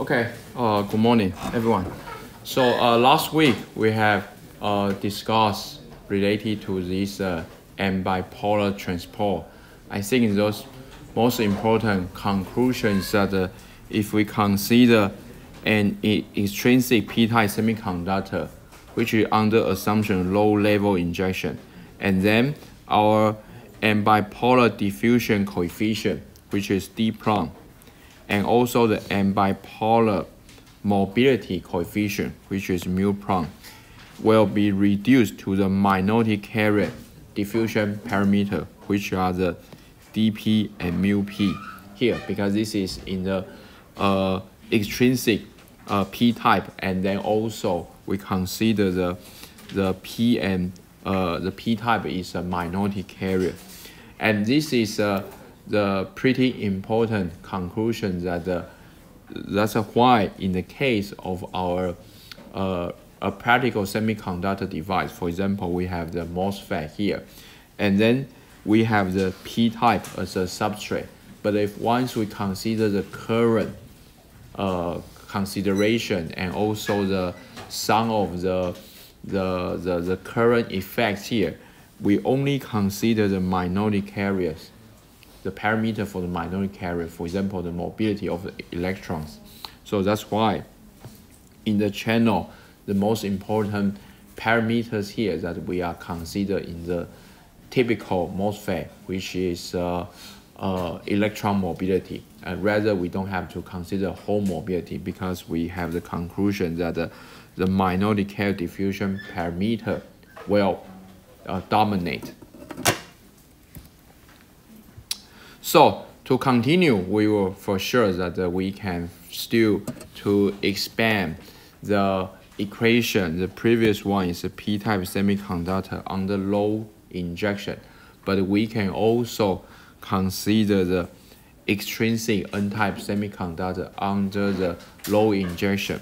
Okay, good morning, everyone. So last week we have discussed related to this and bipolar transport. I think those most important conclusions that if we consider an extrinsic p-type semiconductor, which is under assumption low-level injection, and then our n bipolar diffusion coefficient, which is d prime, and also the n bipolar mobility coefficient, which is mu prime, will be reduced to the minority carrier diffusion parameter, which are the dp and mu p here, because this is in the extrinsic p-type, and then also we consider the p and the p-type is a minority carrier, and this is the pretty important conclusion that that's why in the case of our a practical semiconductor device, for example, we have the MOSFET here, and then we have the p-type as a substrate. But if once we consider the current consideration and also the sum of the current effects here, we only consider the minority carriers, the parameter for the minority carrier, for example, the mobility of the electrons. So that's why in the channel, the most important parameters here that we are considered in the typical MOSFET, which is electron mobility. And rather, we don't have to consider whole mobility because we have the conclusion that the minority carrier diffusion parameter will dominate. So to continue, we will for sure that we can still to expand the equation. The previous one is a p-type semiconductor under low injection, but we can also consider the extrinsic n-type semiconductor under the low injection.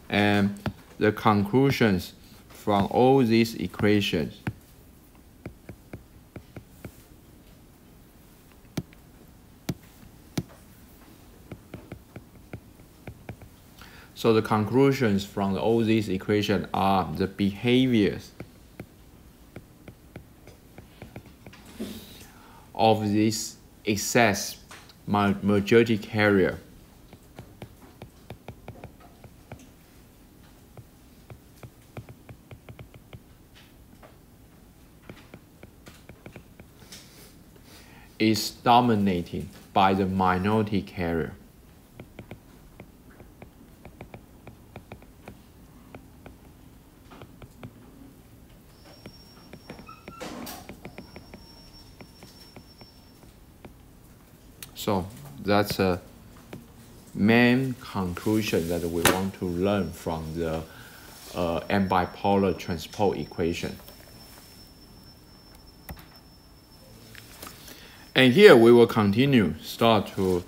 And the conclusions from all these equations So the conclusions from all these equations are the behaviors of this excess majority carrier is dominated by the minority carrier. So that's a main conclusion that we want to learn from the n bipolar transport equation. And here we will start to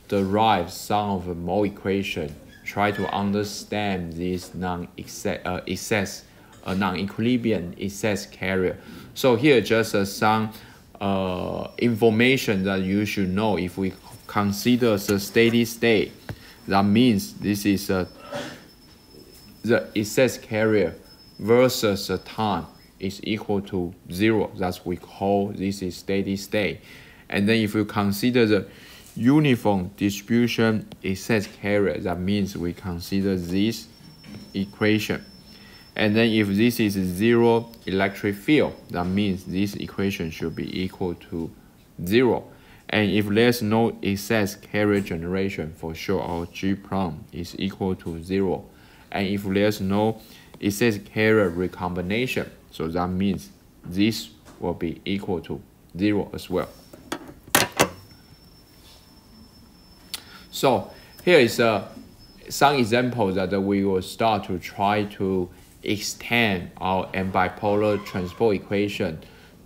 derive some of the more equation, try to understand this non-equilibrium excess carrier. So here just some information that you should know. If we consider the steady state, that means this is the excess carrier versus the time is equal to 0. That's we call this is steady state. And then if you consider the uniform distribution excess carrier, that means we consider this equation. And then if this is 0 electric field, that means this equation should be equal to 0. And if there's no excess carrier generation, for sure our G prime is equal to 0. And if there's no excess carrier recombination, so that means this will be equal to 0 as well. So here is some examples that we will start to try to extend our n bipolar transport equation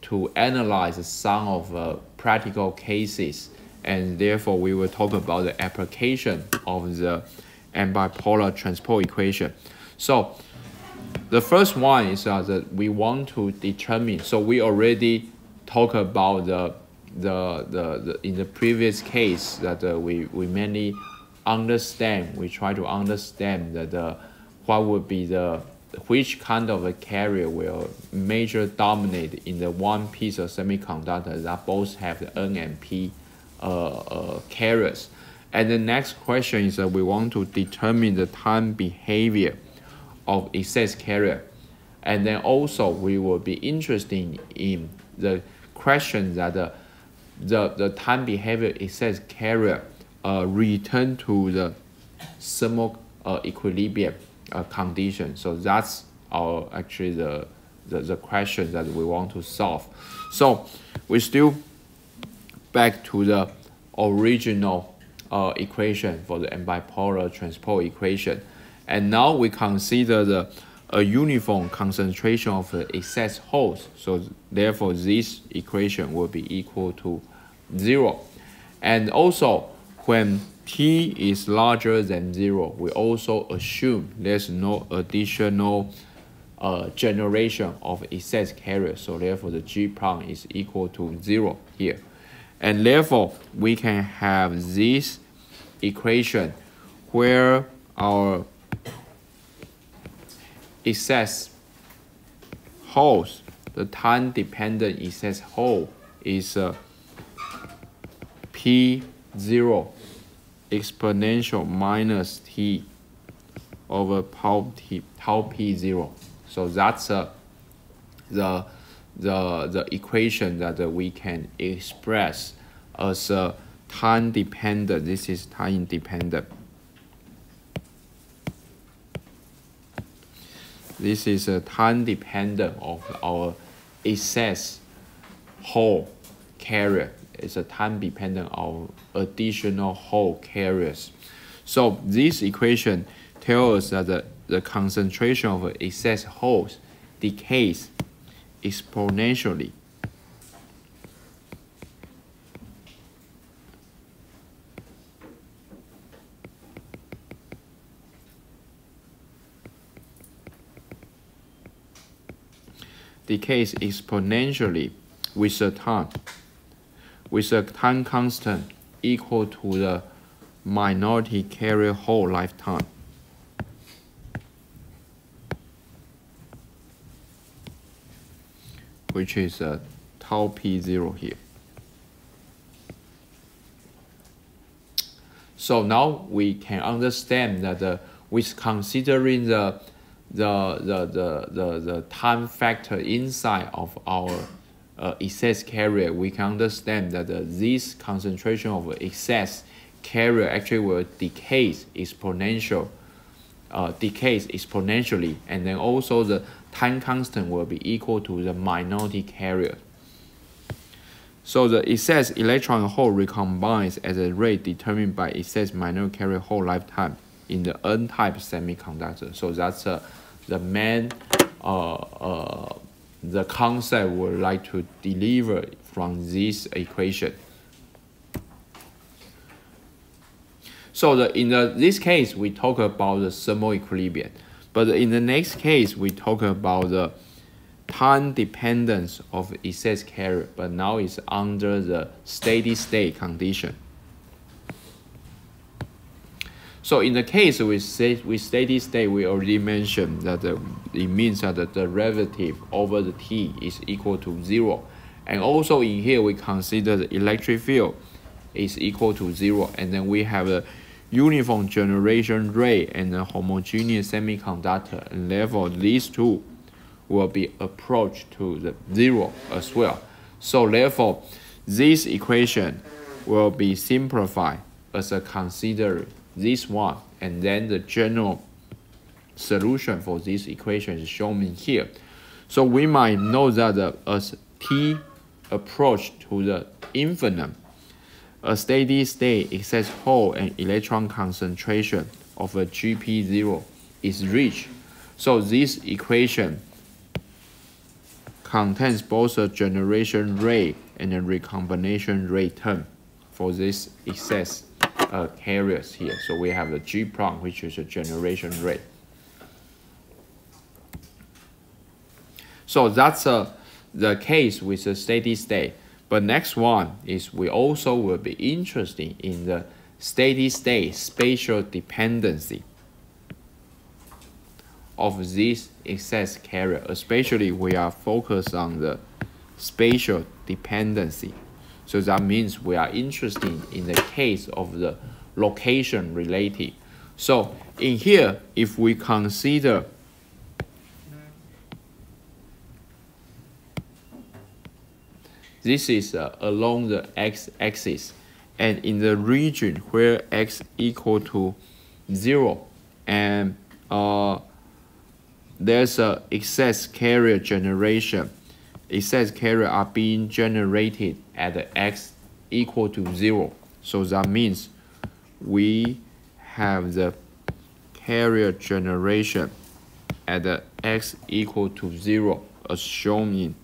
to analyze some of practical cases, and therefore we will talk about the application of the n bipolar transport equation. So the first one is that we want to determine. So we already talked about the in the previous case that we mainly understand. We try to understand that what would be which kind of a carrier will major dominate in the one piece of semiconductor that both have the N and P carriers. And the next question is that we want to determine the time behavior of excess carrier. And then also we will be interested in the question that the time behavior excess carrier return to the thermal equilibrium condition. So that's actually the question that we want to solve. So we still back to the original equation for the bipolar transport equation, and now we consider a uniform concentration of the excess holes. So therefore this equation will be equal to 0. And also when T is larger than 0, we also assume there's no additional generation of excess carrier. So therefore the G prime is equal to 0 here. And therefore we can have this equation where our excess holes, the time-dependent excess hole is P0 exponential minus T over tau P0. So that's the equation that we can express as a time-dependent. This is time-dependent. This is a time-dependent of our excess hole carrier. It's a time-dependent of additional hole carriers. So this equation tells us that the concentration of excess holes decays exponentially. Decays exponentially with a time constant equal to the minority carrier hole lifetime. Which is tau P0 here. So now we can understand that with considering the time factor inside of our excess carrier, we can understand that this concentration of excess carrier actually will decays exponentially, and then also the time constant will be equal to the minority carrier. So the excess electron hole recombines at a rate determined by excess minority carrier hole lifetime in the N-type semiconductor. So that's the main the concept we would like to deliver from this equation. So in this case, we talk about the thermal equilibrium. But in the next case, we talk about the time dependence of excess carrier, but now it's under the steady state condition. So in the case with steady state, we already mentioned that it means that the derivative over the T is equal to 0. And also in here, we consider the electric field is equal to 0. And then we have a uniform generation rate and a homogeneous semiconductor. And therefore, these two will be approached to the 0 as well. So therefore, this equation will be simplified as a consider this one, and then the general solution for this equation is shown in here. So we might know that as T approach to the infinite, a steady state excess hole and electron concentration of a GP0 is reached. So this equation contains both a generation rate and a recombination rate term for this excess carriers here. So we have the G prime, which is a generation rate. So that's the case with a steady state. But next one is we also will be interested in the steady state spatial dependency of this excess carrier. Especially we are focused on the spatial dependency. So that means we are interested in the case of the location related. So in here, if we consider this is along the x-axis, and in the region where x equal to 0, and there's a excess carrier generation. Excess carrier are being generated at the x equal to 0. So that means we have the carrier generation at the x equal to 0 as shown in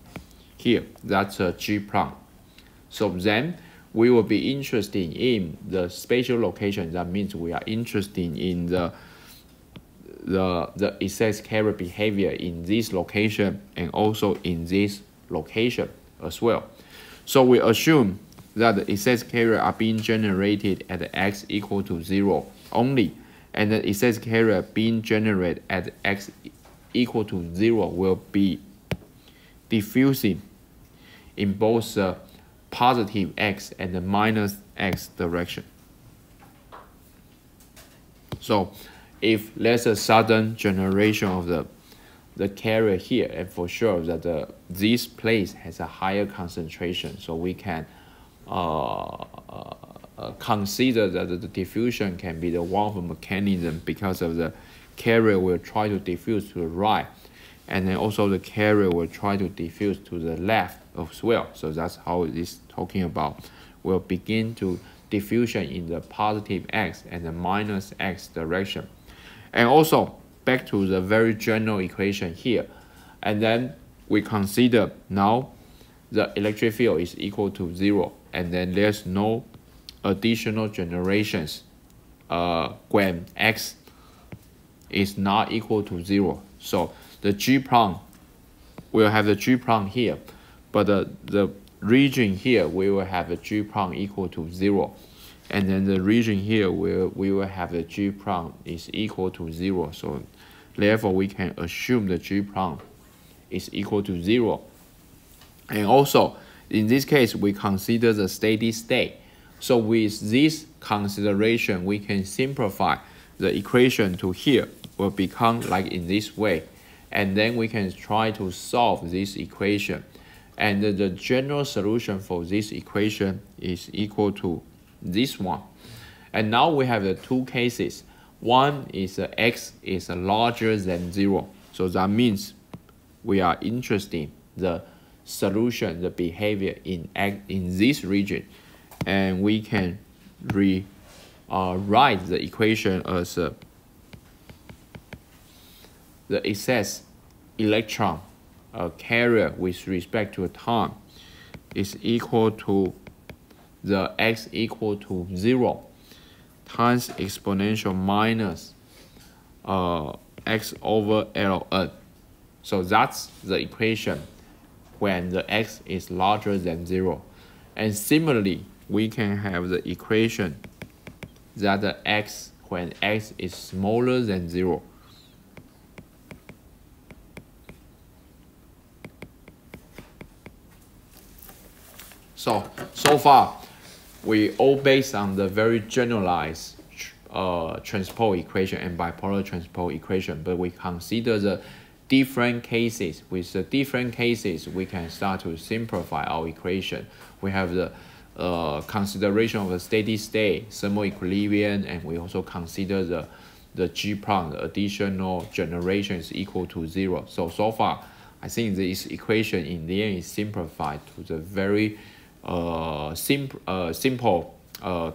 here. That's a G prime. So then we will be interested in the spatial location. That means we are interested in the excess carrier behavior in this location and also in this location as well. So we assume that the excess carrier are being generated at the x equal to 0 only, and the excess carrier being generated at x equal to 0 will be diffusing in both the positive x and the minus x direction. So if there's a sudden generation of the carrier here, and for sure that this place has a higher concentration, so we can consider that the diffusion can be the one of the mechanism, because of the carrier will try to diffuse to the right, and then also the carrier will try to diffuse to the left as well. So that's how it is talking about. We'll begin to diffusion in the positive x and the minus x direction. And also back to the very general equation here, and then we consider now the electric field is equal to 0, and then there's no additional generations when x is not equal to 0. So the G prime will have the G prime here, but the region here we will have a G prime equal to 0, and then the region here we will have the G prime is equal to 0. So therefore we can assume the G prime is equal to 0. And also in this case we consider the steady state. So with this consideration we can simplify the equation to here will become like in this way, and then we can try to solve this equation, and the general solution for this equation is equal to this one. And now we have the two cases. One is x is larger than 0. So that means we are interested in the solution, the behavior in this region. And we can write the equation as the excess electron carrier with respect to time is equal to the x equal to 0 times exponential minus x over ln. So that's the equation when the x is larger than 0. And similarly, we can have the equation that the x when x is smaller than 0. So far, we all based on the very generalized transport equation and bipolar transport equation, but we consider the different cases. With the different cases, we can start to simplify our equation. We have the consideration of the steady state, thermal equilibrium, and we also consider the G prime, the additional generation is equal to 0. So far, I think this equation in the end is simplified to the very simple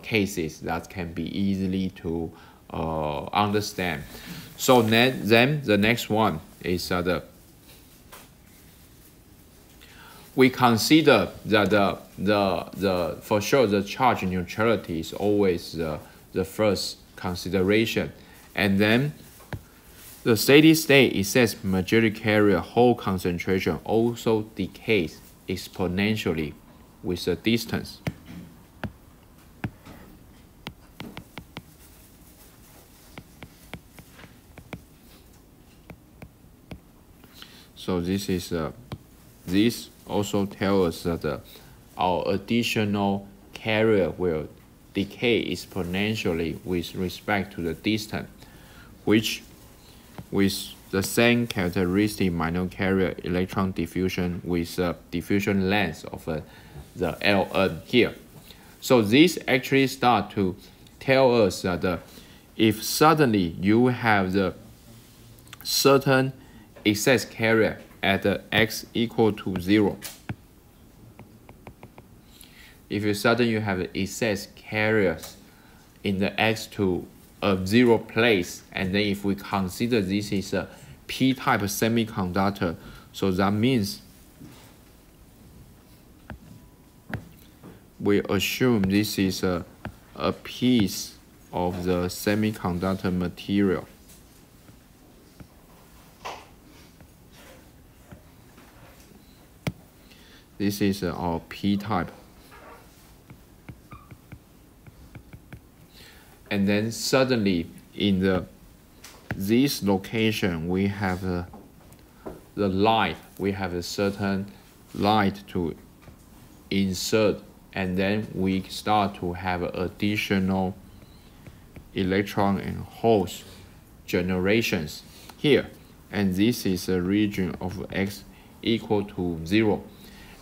cases that can be easily to understand. So then the next one is we consider that the for sure the charge neutrality is always the first consideration, and then the steady state excess majority carrier hole concentration also decays exponentially with the distance. So this also tells us that our additional carrier will decay exponentially with respect to the distance, which with the same characteristic minor carrier electron diffusion with a diffusion length of the Ln here. So this actually start to tell us that if suddenly you have the certain excess carrier at x equal to 0, if you suddenly you have excess carriers in the x to a 0 place, and then if we consider this is a p-type semiconductor, so that means we assume this is a piece of the semiconductor material. This is our p-type. And then suddenly in this location we have the light, we have a certain light to insert, and then we start to have additional electron and holes generations here, and this is a region of x equal to 0.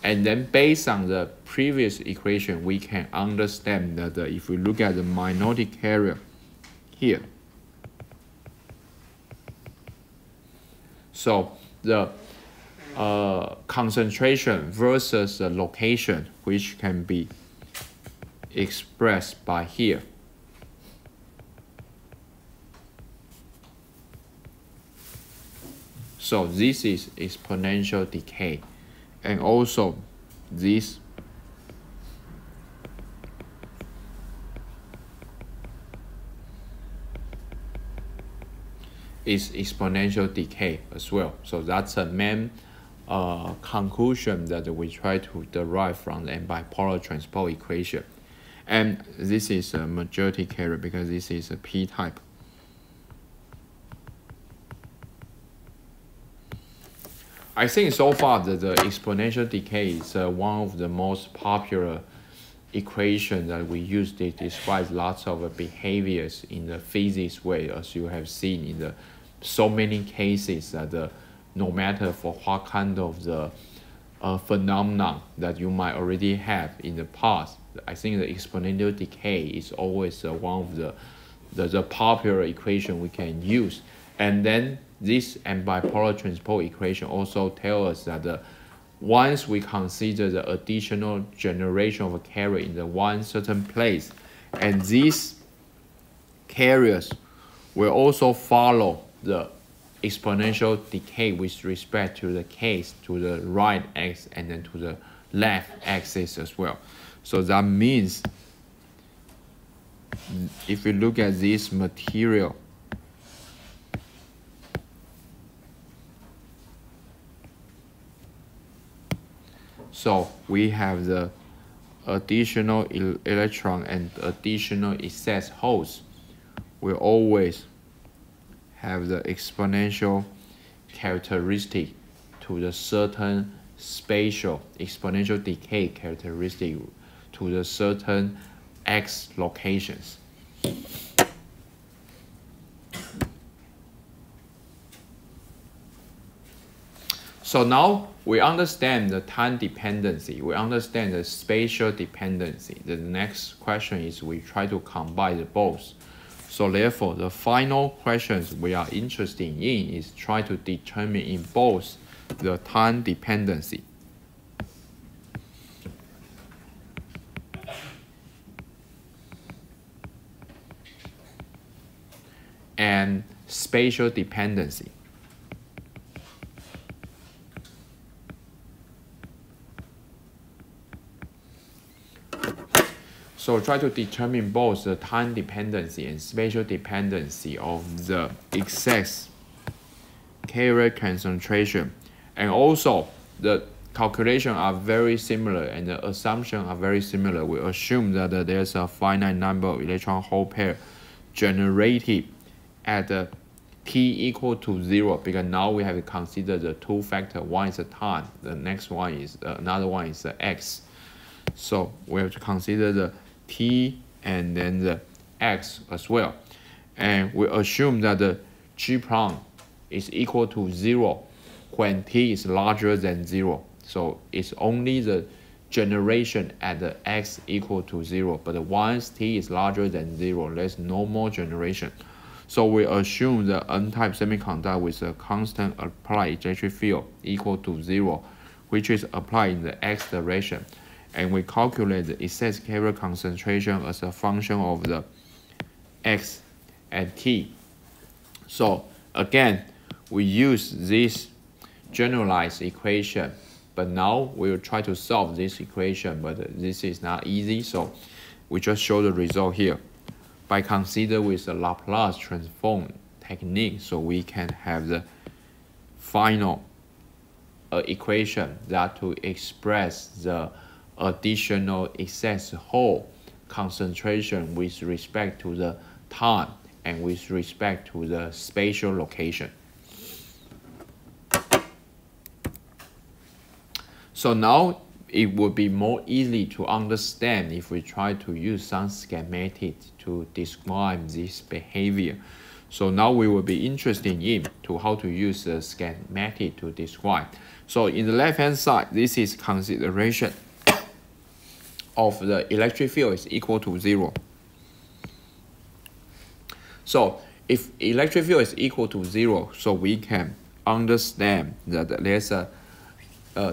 And then based on the previous equation, we can understand that if we look at the minority carrier here, so the concentration versus the location, which can be expressed by here. So this is exponential decay. And also this is exponential decay as well. So that's a main conclusion that we try to derive from the bipolar transport equation. And this is a majority carrier because this is a p-type. I think so far that the exponential decay is one of the most popular equations that we use to describe lots of behaviors in the physics way, as you have seen in so many cases that no matter for what kind of the phenomenon that you might already have in the past, I think the exponential decay is always one of the popular equation we can use. And then this bipolar transport equation also tells us that once we consider the additional generation of a carrier in the one certain place, and these carriers will also follow the exponential decay with respect to the case to the right x and then to the left axis as well. So that means if you look at this material, so we have the additional electron and additional excess holes will always have the exponential characteristic to the certain spatial exponential decay characteristic to the certain x locations. So now we understand the time dependency, we understand the spatial dependency. The next question is we try to combine the both. So therefore, the final questions we are interested in is try to determine in both the time dependency and spatial dependency. So try to determine both the time dependency and spatial dependency of the excess carrier concentration. And also the calculations are very similar and the assumptions are very similar. We assume that there's a finite number of electron hole pair generated at the t equal to 0, because now we have to consider the two factors. One is the time, the next one is another one is the x. So we have to consider the t and then the x as well. And we assume that the G prime is equal to 0 when t is larger than 0. So it's only the generation at the x equal to 0. But once t is larger than 0, there's no more generation. So we assume the n-type semiconductor with a constant applied electric field equal to 0, which is applied in the x direction. And we calculate the excess carrier concentration as a function of the x and t. So again, we use this generalized equation, but now we will try to solve this equation, but this is not easy, so we just show the result here. By consider with the Laplace transform technique, so we can have the final equation that to express the additional excess Hall concentration with respect to the time and with respect to the spatial location. So now it would be more easy to understand if we try to use some schematic to describe this behavior. So now we will be interested in how to use the schematic to describe. So in the left hand side, this is consideration of the electric field is equal to 0. So if electric field is equal to 0, so we can understand that there's a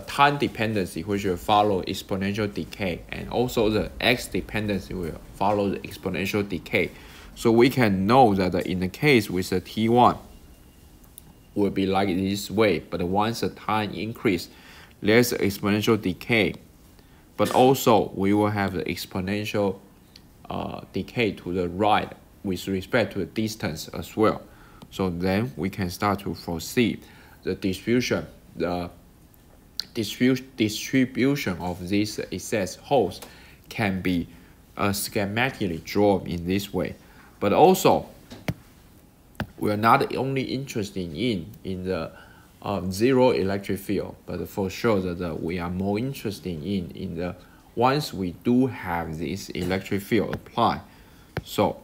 time dependency which will follow exponential decay, and also the x dependency will follow the exponential decay. So we can know that in the case with the T1 will be like this way, but once the time increase, there's exponential decay, but also we will have the exponential decay to the right with respect to the distance as well. So then we can start to foresee the distribution, distribution of these excess holes can be schematically drawn in this way. But also, we are not only interested in the zero electric field, but for sure that we are more interested in the once we do have this electric field applied. So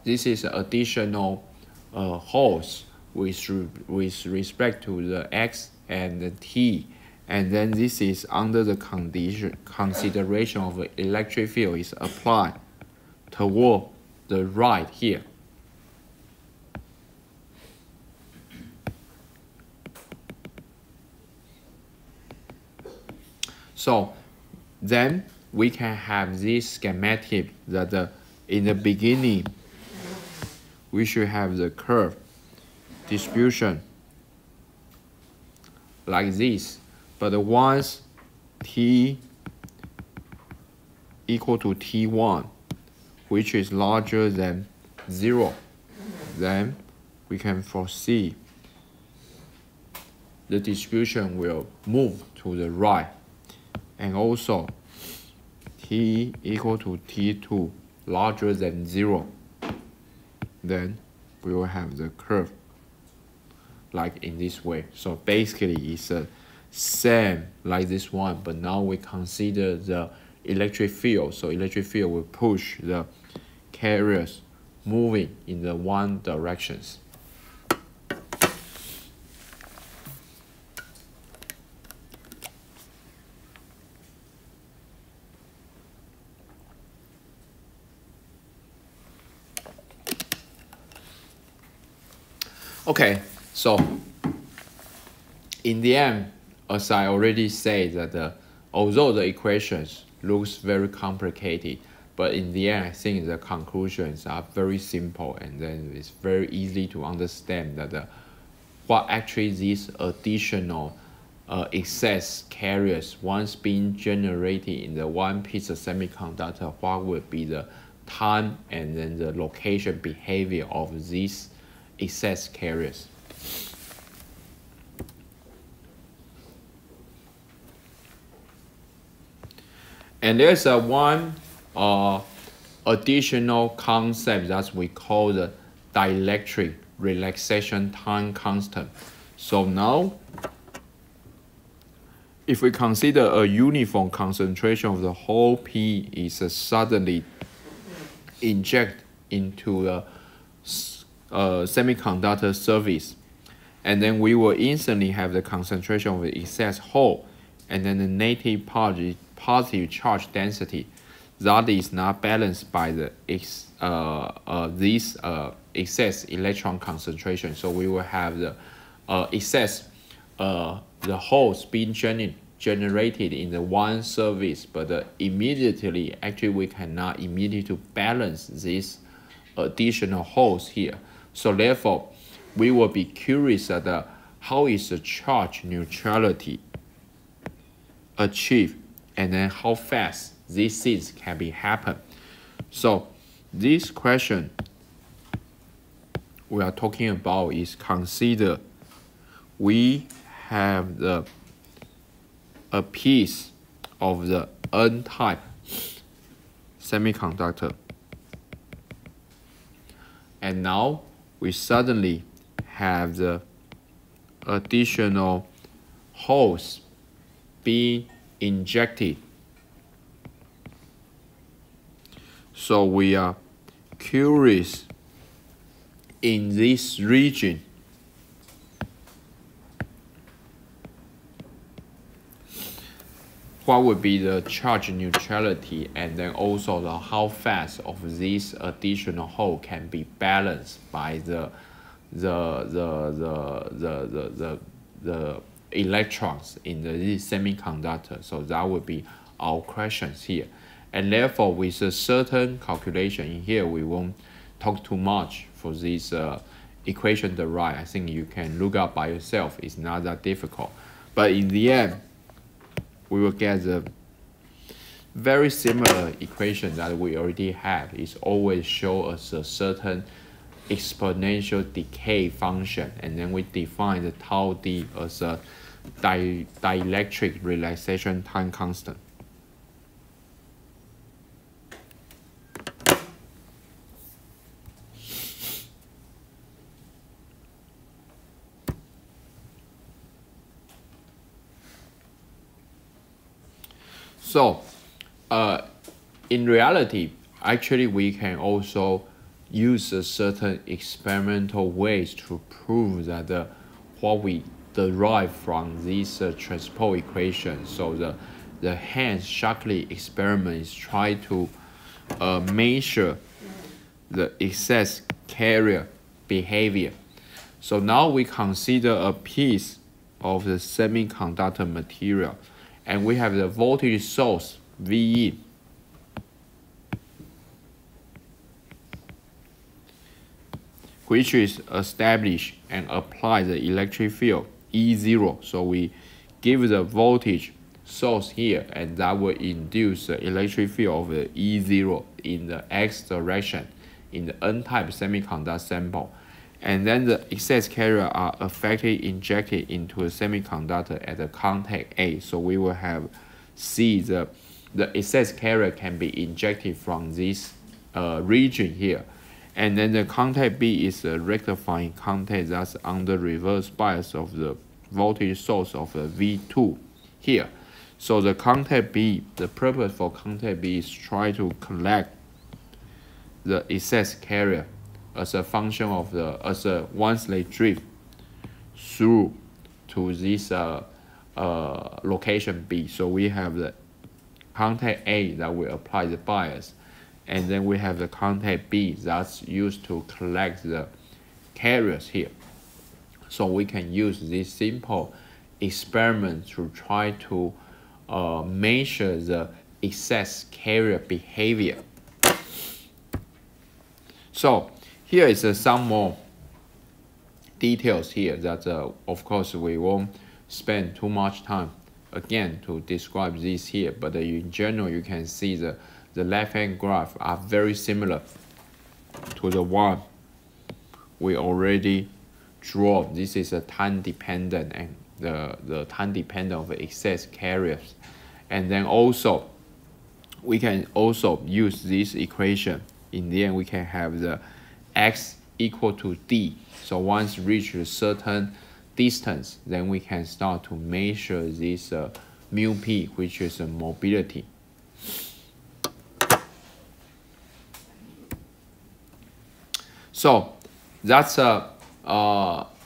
this is additional holes with respect to the x and the t, and then this is under the consideration of the electric field is applied toward the right here. So then we can have this schematic that in the beginning we should have the curve distribution like this, but once t equal to t1, which is larger than 0, then we can foresee the distribution will move to the right, and also t equal to t2 larger than 0, then we will have the curve like in this way. So basically it's the same like this one, but now we consider the electric field. So electric field will push the carriers moving in the one directions. Okay, so in the end, as I already said, that although the equations looks very complicated, but in the end, I think the conclusions are very simple, and then it's very easy to understand that what actually these additional excess carriers once being generated in the one piece of semiconductor, what would be the time and then the location behavior of these excess carriers. And there's one additional concept that we call the dielectric relaxation time constant. So now, if we consider a uniform concentration of the whole P is suddenly injected into the semiconductor surface, and then we will instantly have the concentration of the excess hole, and then the negative positive charge density that is not balanced by the excess electron concentration. So we will have the excess the holes being generated in the one surface, but immediately, actually we cannot immediately balance these additional holes here. So therefore, we will be curious at how is the charge neutrality achieved, and then how fast these things can be happen. So this question we are talking about is consider we have a piece of the N-type semiconductor, and now we suddenly have the additional holes being injected. So we are curious in this region what would be the charge neutrality, and then also how fast of this additional hole can be balanced by the electrons in this semiconductor. So that would be our questions here. And therefore, with a certain calculation in here, we won't talk too much for this equation derived. I think you can look up by yourself. It's not that difficult. But in the end, we will get the very similar equation that we already have. It's always show us a certain exponential decay function, and then we define the tau d as a dielectric relaxation time constant. So, in reality, actually we can also use a certain experimental ways to prove that what we derive from this transport equation. So the Hans-Shockley experiment is try to measure the excess carrier behavior. So now we consider a piece of the semiconductor material, and we have the voltage source VE, which is established and apply the electric field E0. So we give the voltage source here, and that will induce the electric field of the E0 in the X direction in the N-type semiconductor sample. And then the excess carrier are effectively injected into a semiconductor at the contact A. So we will have see the excess carrier can be injected from this region here. And then the contact B is a rectifying contact that's under reverse bias of the voltage source of the V2 here. So the contact B, the purpose for contact B is try to collect the excess carrier as a function of once they drift through to this location B. So we have the contact A that will apply the bias, and then we have the contact B that's used to collect the carriers here. So we can use this simple experiment to try to measure the excess carrier behavior. So here is some more details here that of course we won't spend too much time again to describe this here, but in general you can see the left hand graph are very similar to the one we already draw. This is a time dependent, and the time dependent of excess carriers. And then also we can also use this equation. In the end, we can have the x equal to d. So once reach a certain distance, then we can start to measure this mu p, which is mobility. So that's the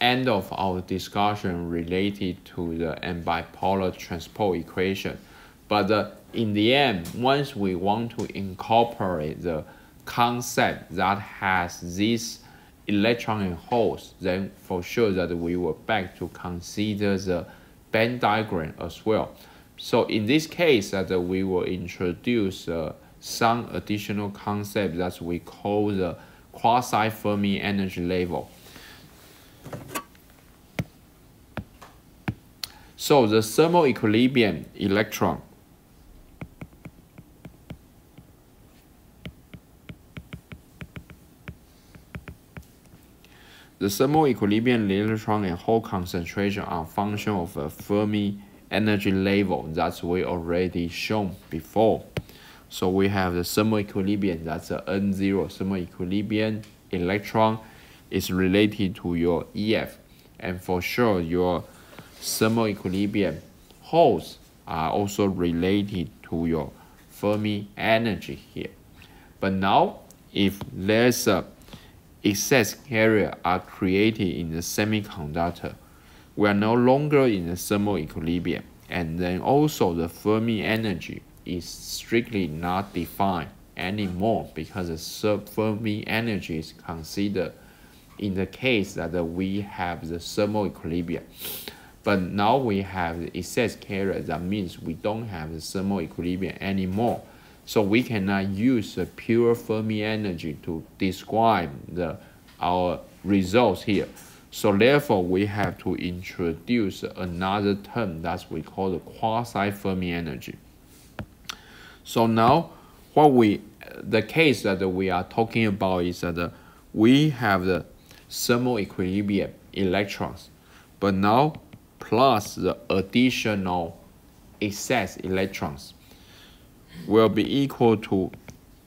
end of our discussion related to the bipolar transport equation. But in the end, once we want to incorporate the concept that has this electron and holes, then for sure that we will back to consider the band diagram as well. So in this case, that we will introduce some additional concept that we call the quasi-Fermi energy level. So the thermal equilibrium electron the thermal equilibrium electron and hole concentration are function of a Fermi energy level that we already shown before. So we have the thermal equilibrium, that's a N0 thermal equilibrium electron is related to your EF, and for sure your thermal equilibrium holes are also related to your Fermi energy here. But now if there's a excess carrier are created in the semiconductor, we are no longer in the thermal equilibrium, and then also the Fermi energy is strictly not defined anymore, because the Fermi energy is considered in the case that we have the thermal equilibrium. But now we have the excess carrier, that means we don't have the thermal equilibrium anymore. So we cannot use the pure Fermi energy to describe our results here. So therefore, we have to introduce another term that we call the quasi-Fermi energy. So now, the case that we are talking about is that we have the thermal equilibrium electrons, but now plus the additional excess electrons will be equal to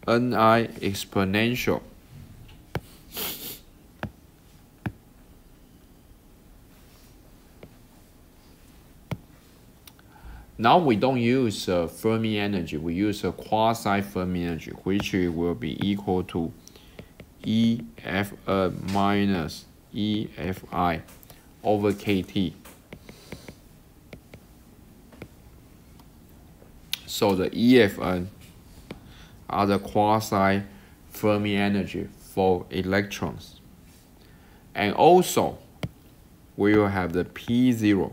Ni exponential now we don't use Fermi energy, we use a quasi-Fermi energy, which will be equal to EFN minus EFI over KT. So the EFN are the quasi-Fermi energy for electrons. And also, we will have the P0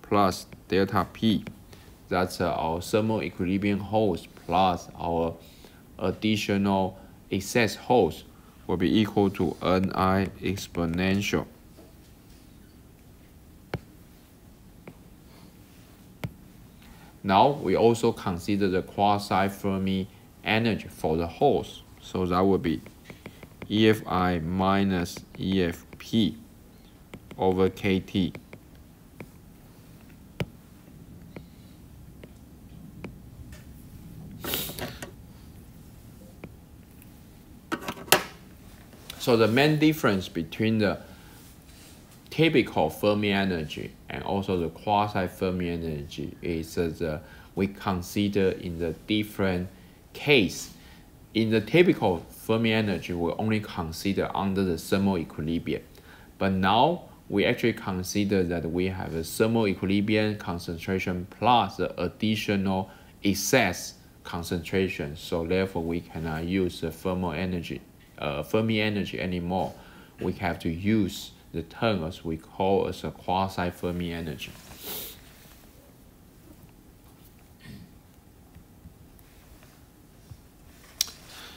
plus delta P. That's our thermal equilibrium holes plus our additional excess holes will be equal to Ni exponential Now we also consider the quasi-Fermi energy for the holes. So that would be EFI minus EFP over KT. So the main difference between the typical Fermi energy and also the quasi-Fermi energy is that we consider in the different case. In the typical Fermi energy, we only consider under the thermal equilibrium. But now we actually consider that we have a thermal equilibrium concentration plus the additional excess concentration. So therefore, we cannot use the Fermi energy anymore. We have to use the term as we call as a quasi-Fermi energy.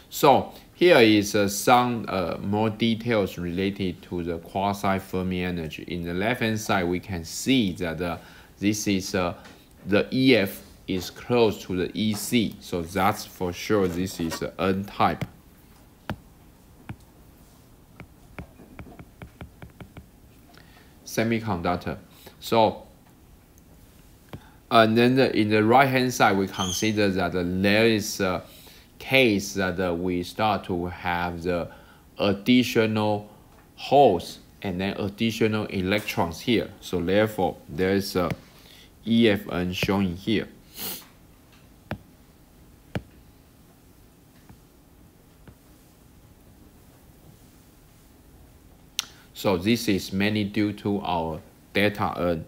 So here is some more details related to the quasi-Fermi energy. In the left-hand side, we can see that this is the EF is close to the EC. So that's for sure this is N-type. Semiconductor. So And then in the right hand side, we consider that there is a case that we start to have the additional holes and then additional electrons here. So therefore, there is a EFN shown here. So this is mainly due to our delta N.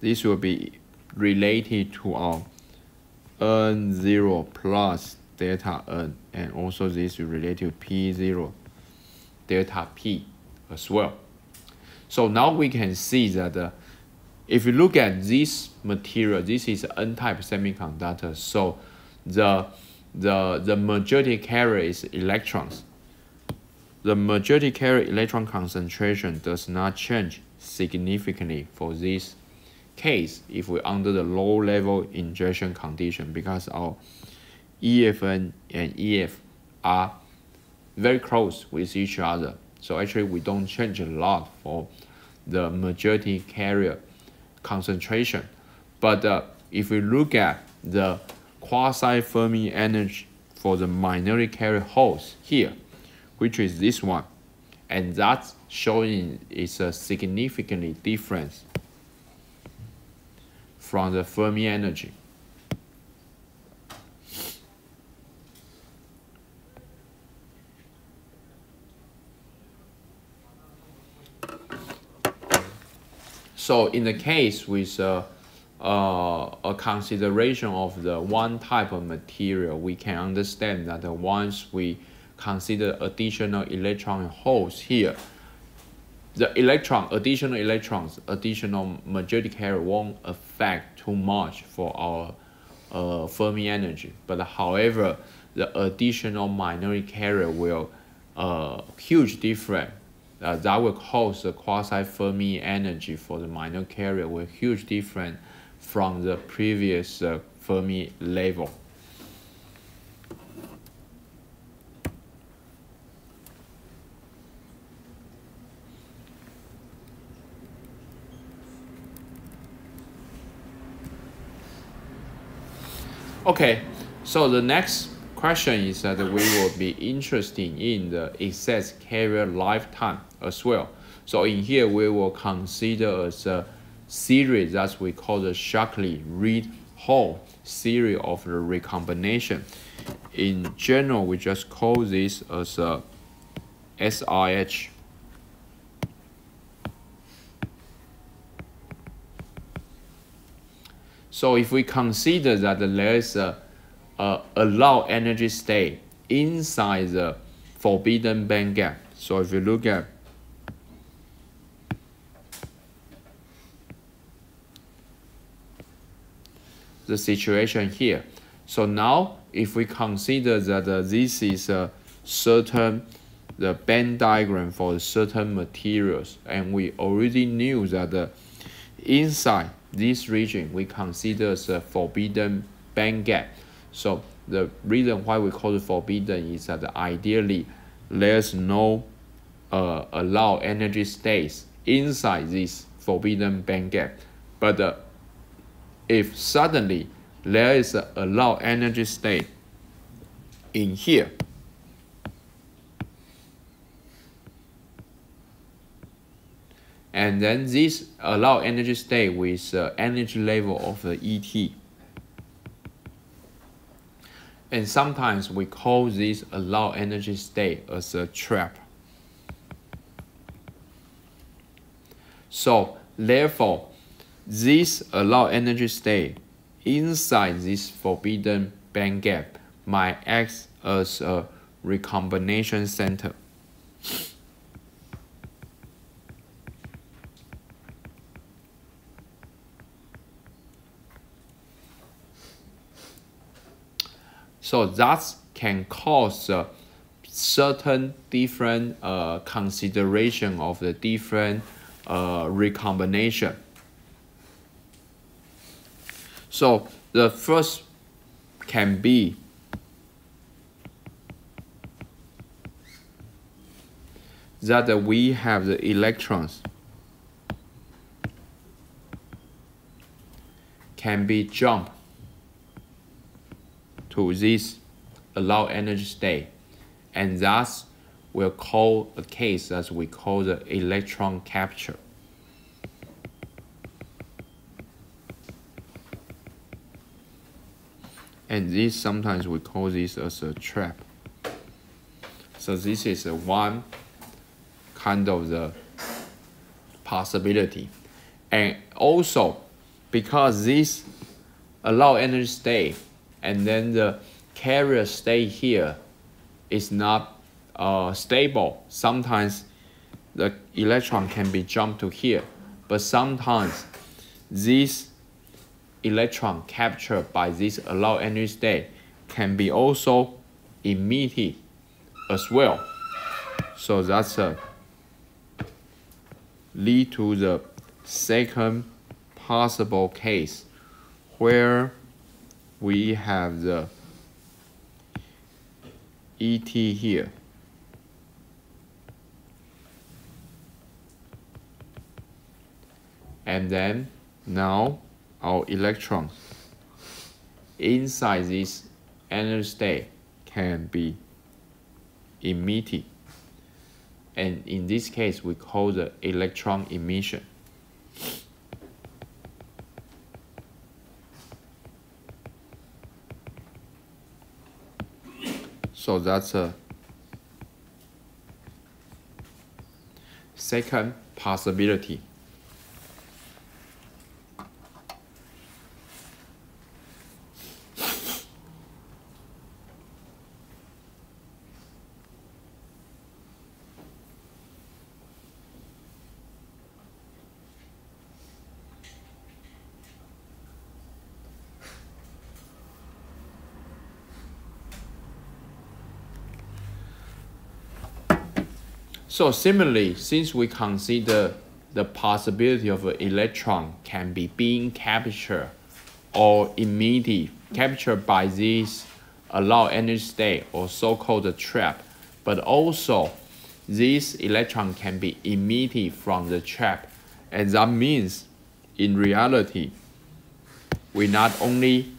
This will be related to our N0 plus delta N, and also this is related to P0 delta P as well. So now we can see that if you look at this material, this is N-type semiconductor. So the majority carrier is electrons. The majority carrier electron concentration does not change significantly for this case if we're under the low level injection condition, because our EFN and EF are very close with each other. So actually we don't change a lot for the majority carrier concentration. But if we look at the quasi-Fermi energy for the minority carrier holes here, which is this one, and that's showing is a significantly difference from the Fermi energy. So in the case with a consideration of the one type of material, we can understand that once we consider additional electron holes here, the additional electrons, additional majority carrier won't affect too much for our Fermi energy. But however, the additional minority carrier will huge difference. That will cause the quasi-Fermi energy for the minor carrier will huge difference from the previous Fermi level. Okay, so the next question is that we will be interested in the excess carrier lifetime as well. So in here we will consider as a series that we call the Shockley Reed Hall series of the recombination. In general, we just call this as a SRH. So if we consider that there is a allowed energy state inside the forbidden band gap. So if you look at the situation here. So now if we consider that this is a certain the band diagram for certain materials, and we already knew that inside this region we consider as a forbidden band gap. So the reason why we call it forbidden is that ideally there's no allowed energy states inside this forbidden band gap. But if suddenly there is an allowed energy state in here, and then this allowed energy state with energy level of the ET. And sometimes we call this allowed energy state as a trap. So therefore, this allowed energy state inside this forbidden band gap might act as a recombination center. So that can cause certain different consideration of the different recombination. So the first can be that we have the electrons can be jumped to this allowed energy state, and thus we'll call a case that we call the electron capture. And this sometimes we call this as a trap. So this is one kind of the possibility. And also, because this allowed energy state and then the carrier state here is not stable, sometimes the electron can be jumped to here, but sometimes this electron captured by this allowed energy state can be also emitted as well. So that's lead to the second possible case where we have the ET here. And then now our electrons inside this energy state can be emitted. And in this case, we call the electron emission. So that's a second possibility. So similarly, since we consider the possibility of an electron can be being captured or emitted, captured by this allowed energy state or so-called trap, but also this electron can be emitted from the trap. And that means, in reality, we not only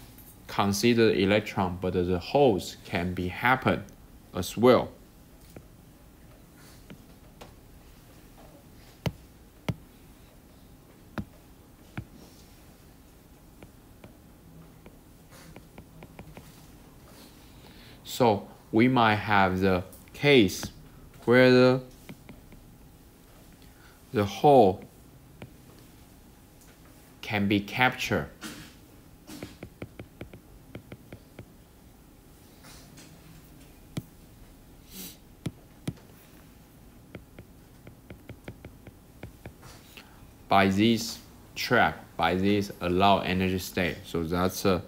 consider the electron, but the holes can be happen as well. So we might have the case where the hole can be captured by this trap, by this allowed energy state. So that's a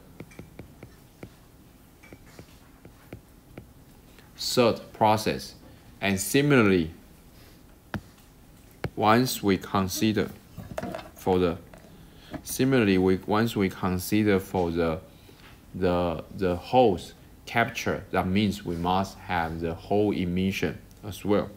third process. And similarly, once we consider for the holes capture, that means we must have the hole emission as well.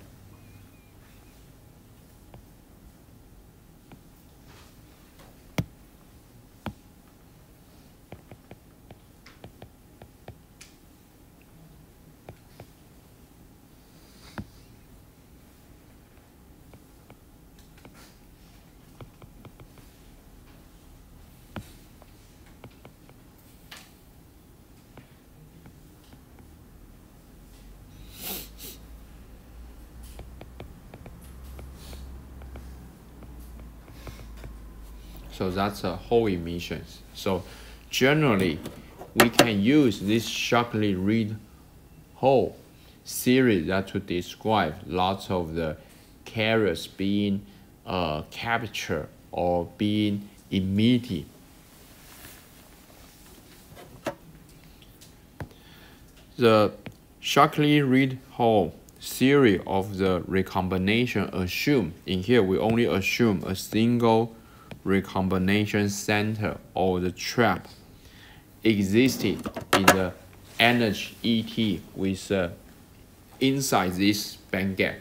So that's a hole emissions. So generally, we can use this sharply read hole series that to describe lots of the carriers being captured or being emitted. The sharply read hole theory of the recombination assume, in here we only assume a single recombination center or the trap existed in the energy ET with inside this band gap.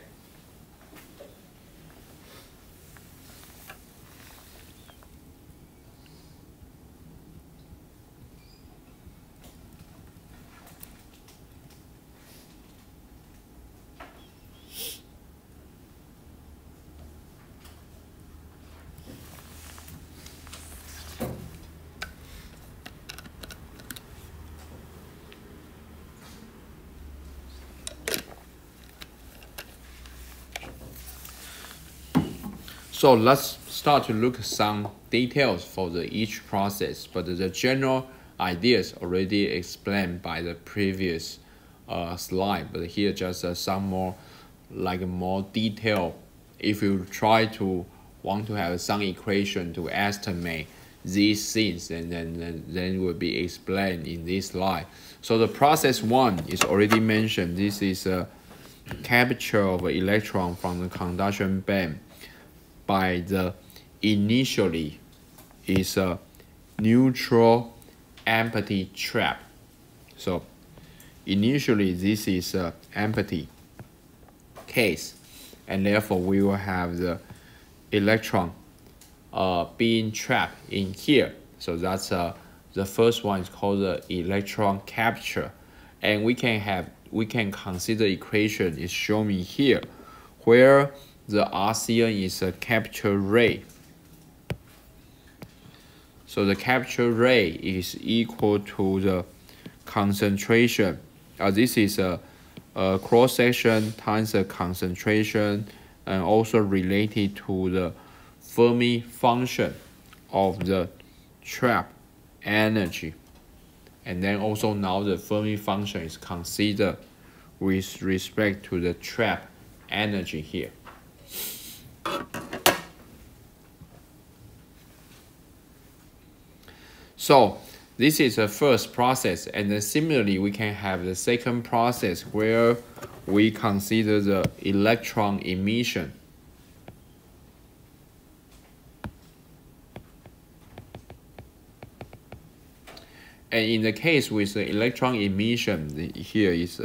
So let's start to look at some details for each process, but the general ideas already explained by the previous slide, but here just some more detail. If you try to want to have some equation to estimate these things, and then will be explained in this slide. So the process 1 is already mentioned. This is a capture of an electron from the conduction band by the initially is a neutral empty trap. So initially this is an empty case, and therefore we will have the electron being trapped in here. So that's the first one is called the electron capture, and we can consider equation is shown here, where the RCN is a capture rate. So the capture rate is equal to the concentration. This is a cross section times the concentration, and also related to the Fermi function of the trap energy. And then also now the Fermi function is considered with respect to the trap energy here. So this is the first process, and then similarly we can have the second process where we consider the electron emission. And in the case with the electron emission, here is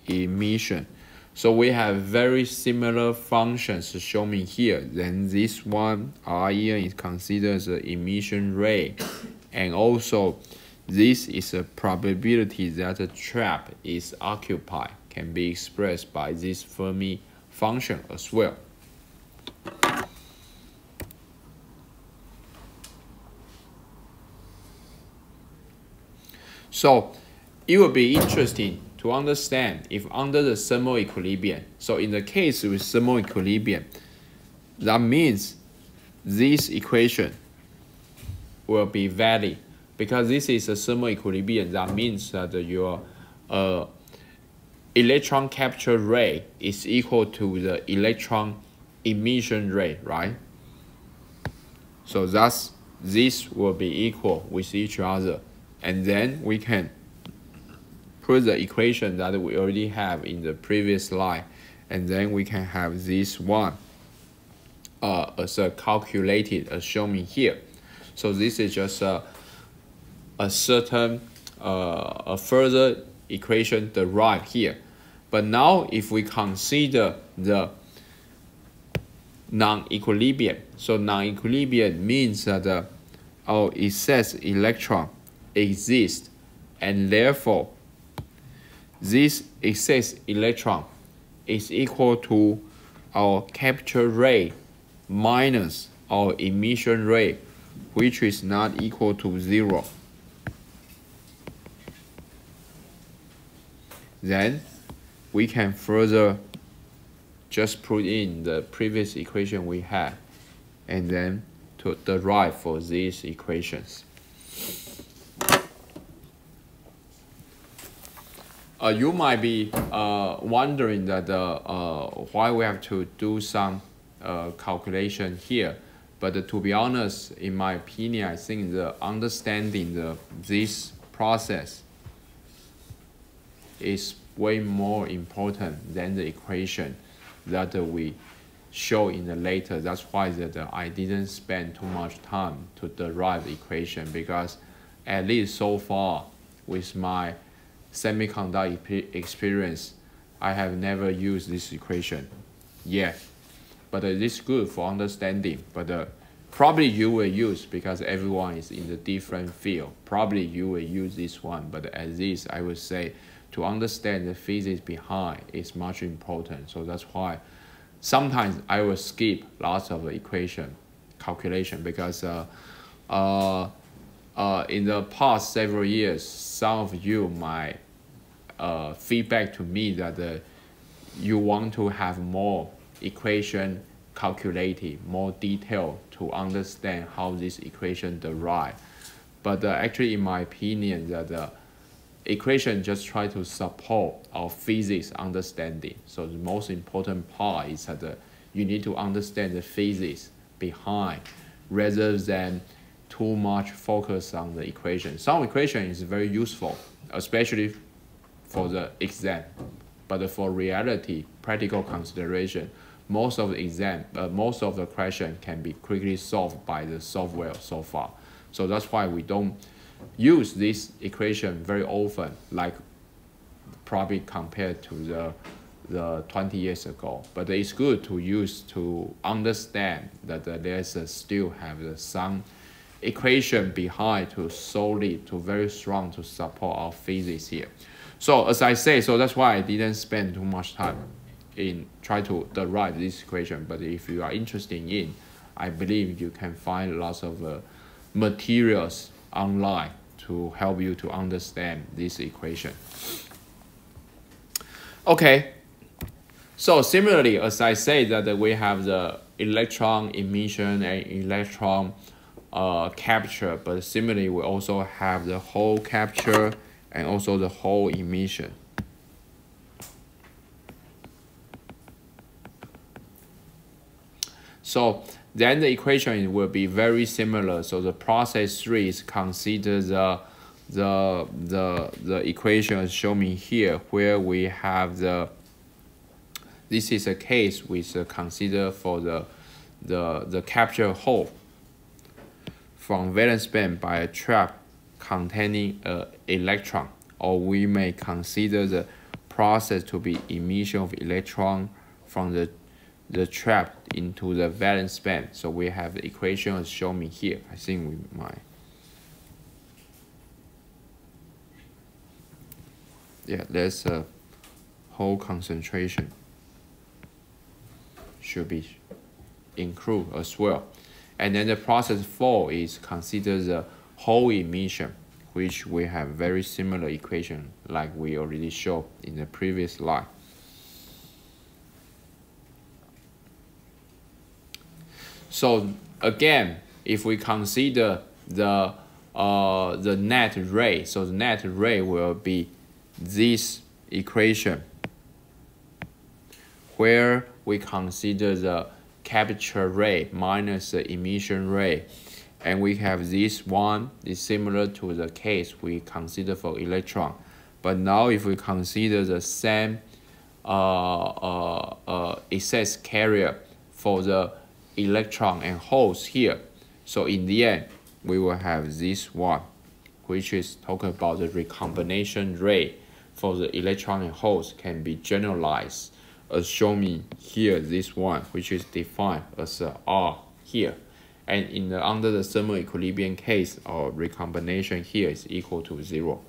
emission. So we have very similar functions shown here. Then this one, REN, is considered as the emission rate. And also, this is a probability that the trap is occupied, can be expressed by this Fermi function as well. So it will be interesting to understand if under the thermal equilibrium. So in the case with thermal equilibrium, that means this equation will be valid, because this is a thermal equilibrium. That means that your electron capture rate is equal to the electron emission rate, right? So this will be equal with each other. And then we can put the equation that we already have in the previous slide, and then we can have this one as calculated as shown here. So this is just a certain a further equation derived here. But now if we consider the non-equilibrium, so non-equilibrium means that our excess electron exists, and therefore this excess electron is equal to our capture rate minus our emission rate, which is not equal to 0. Then we can further just put in the previous equation we had, and then to derive for these equations. You might be wondering that why we have to do some calculation here. But to be honest, in my opinion, I think the understanding this process is way more important than the equation that we show in the later. That's why I didn't spend too much time to derive the equation, because at least so far with my semiconductor experience, I have never used this equation yet. But it's good for understanding. But probably you will use, because everyone is in the different field. Probably you will use this one. But as this, I would say, to understand the physics behind is much important. So that's why sometimes I will skip lots of equation calculation, because in the past several years, some of you might feedback to me that you want to have more equation calculated, more detailed to understand how this equation derive. But actually, in my opinion, that the equation just try to support our physics understanding. So the most important part is that you need to understand the physics behind rather than too much focus on the equation. Some equation is very useful, especially for the exam. But for reality, practical consideration, most of the question can be quickly solved by the software so far. So that's why we don't use this equation very often, like probably compared to the 20 years ago. But it's good to use to understand that there's still have some equation behind to solid, to very strong to support our physics here. So as I say, so that's why I didn't spend too much time in trying to derive this equation. But if you are interested in, I believe you can find lots of materials online to help you to understand this equation. Okay, so similarly, as I say that we have the electron emission and electron capture, but similarly we also have the hole capture and also the hole emission. So then the equation will be very similar. So the process 3 is consider the equation as shown me here, where we have this is a case with consider for the capture hole from valence band by a trap containing an electron, or we may consider the process to be emission of electron from the trap into the valence band. So we have the equation as shown me here. I think we might. Yeah, there's a hole concentration should be included as well. And then the process 4 is consider the hole emission, which we have very similar equation like we already showed in the previous slide. So again, if we consider the net rate, so the net rate will be this equation, where we consider the capture rate minus the emission rate, and we have this one is similar to the case we consider for electron. But now if we consider the same excess carrier for the electron and holes here, so in the end we will have this one, which is talking about the recombination rate for the electron and holes can be generalized as shown me here, this one, which is defined as R here. And in the under the thermal equilibrium case, our recombination here is equal to 0.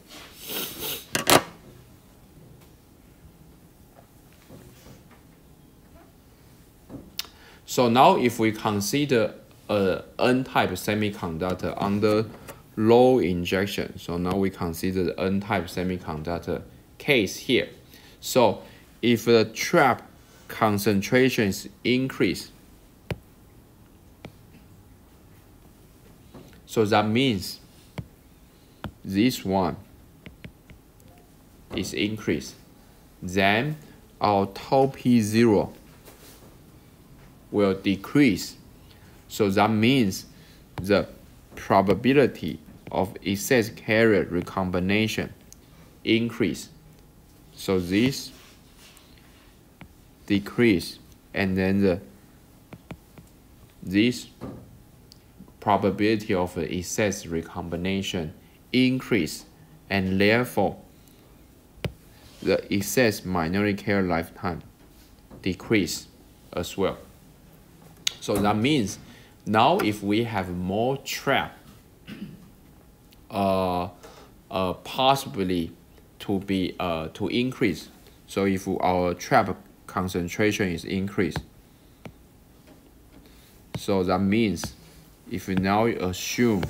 So now if we consider a N-type semiconductor under low injection, so now we consider the N-type semiconductor case here. So if the trap concentration is increased, so that means this one is increased, then our tau P0 will decrease. So that means the probability of excess carrier recombination increase. So this decrease, and then this probability of excess recombination increase, and therefore the excess minority carrier lifetime decrease as well. So that means now if we have more trap, possibly to increase. So if our trap concentration is increased, so that means if we now assume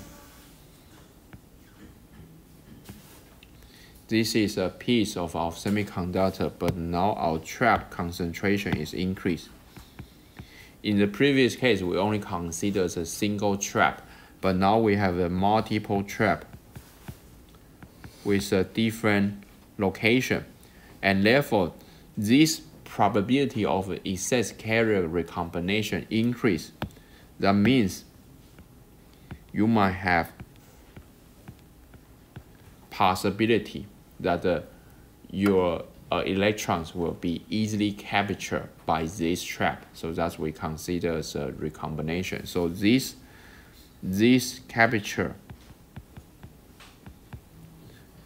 this is a piece of our semiconductor, but now our trap concentration is increased. in the previous case, we only consider a single trap, but now we have a multiple trap with a different location, and therefore this probability of excess carrier recombination increase. That means you might have possibility that your electrons will be easily captured by this trap. So that's we consider as a recombination. So this capture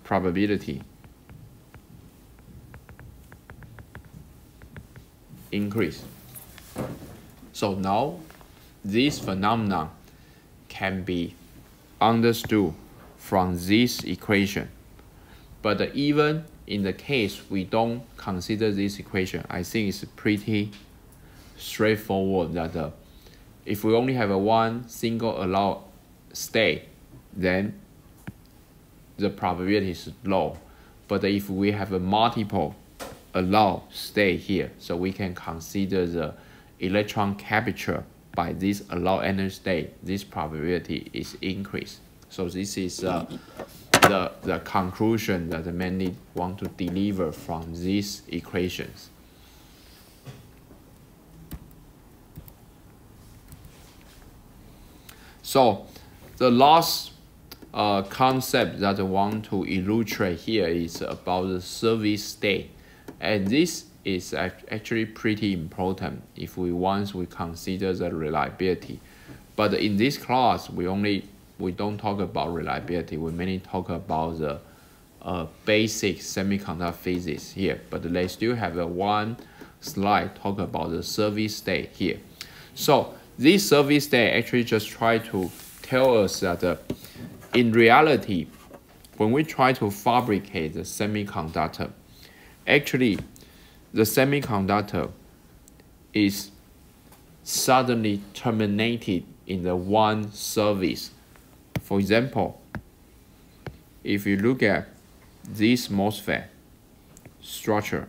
probability increase. So now this phenomenon can be understood from this equation. But even in the case we don't consider this equation, I think it's pretty straightforward that if we only have one single allowed state, then the probability is low. But if we have a multiple allowed state here, so we can consider the electron capture by this allowed energy state, this probability is increased. So this is the conclusion that I mainly want to deliver from these equations. So the last concept that I want to illustrate here is about the service state, and this is actually pretty important if once we consider the reliability. But in this class, we don't talk about reliability. We mainly talk about the basic semiconductor physics here. But they still have one slide talk about the service state here. So this service state actually just try to tell us that in reality, when we try to fabricate the semiconductor, actually the semiconductor is suddenly terminated in the one service. For example, if you look at this MOSFET structure,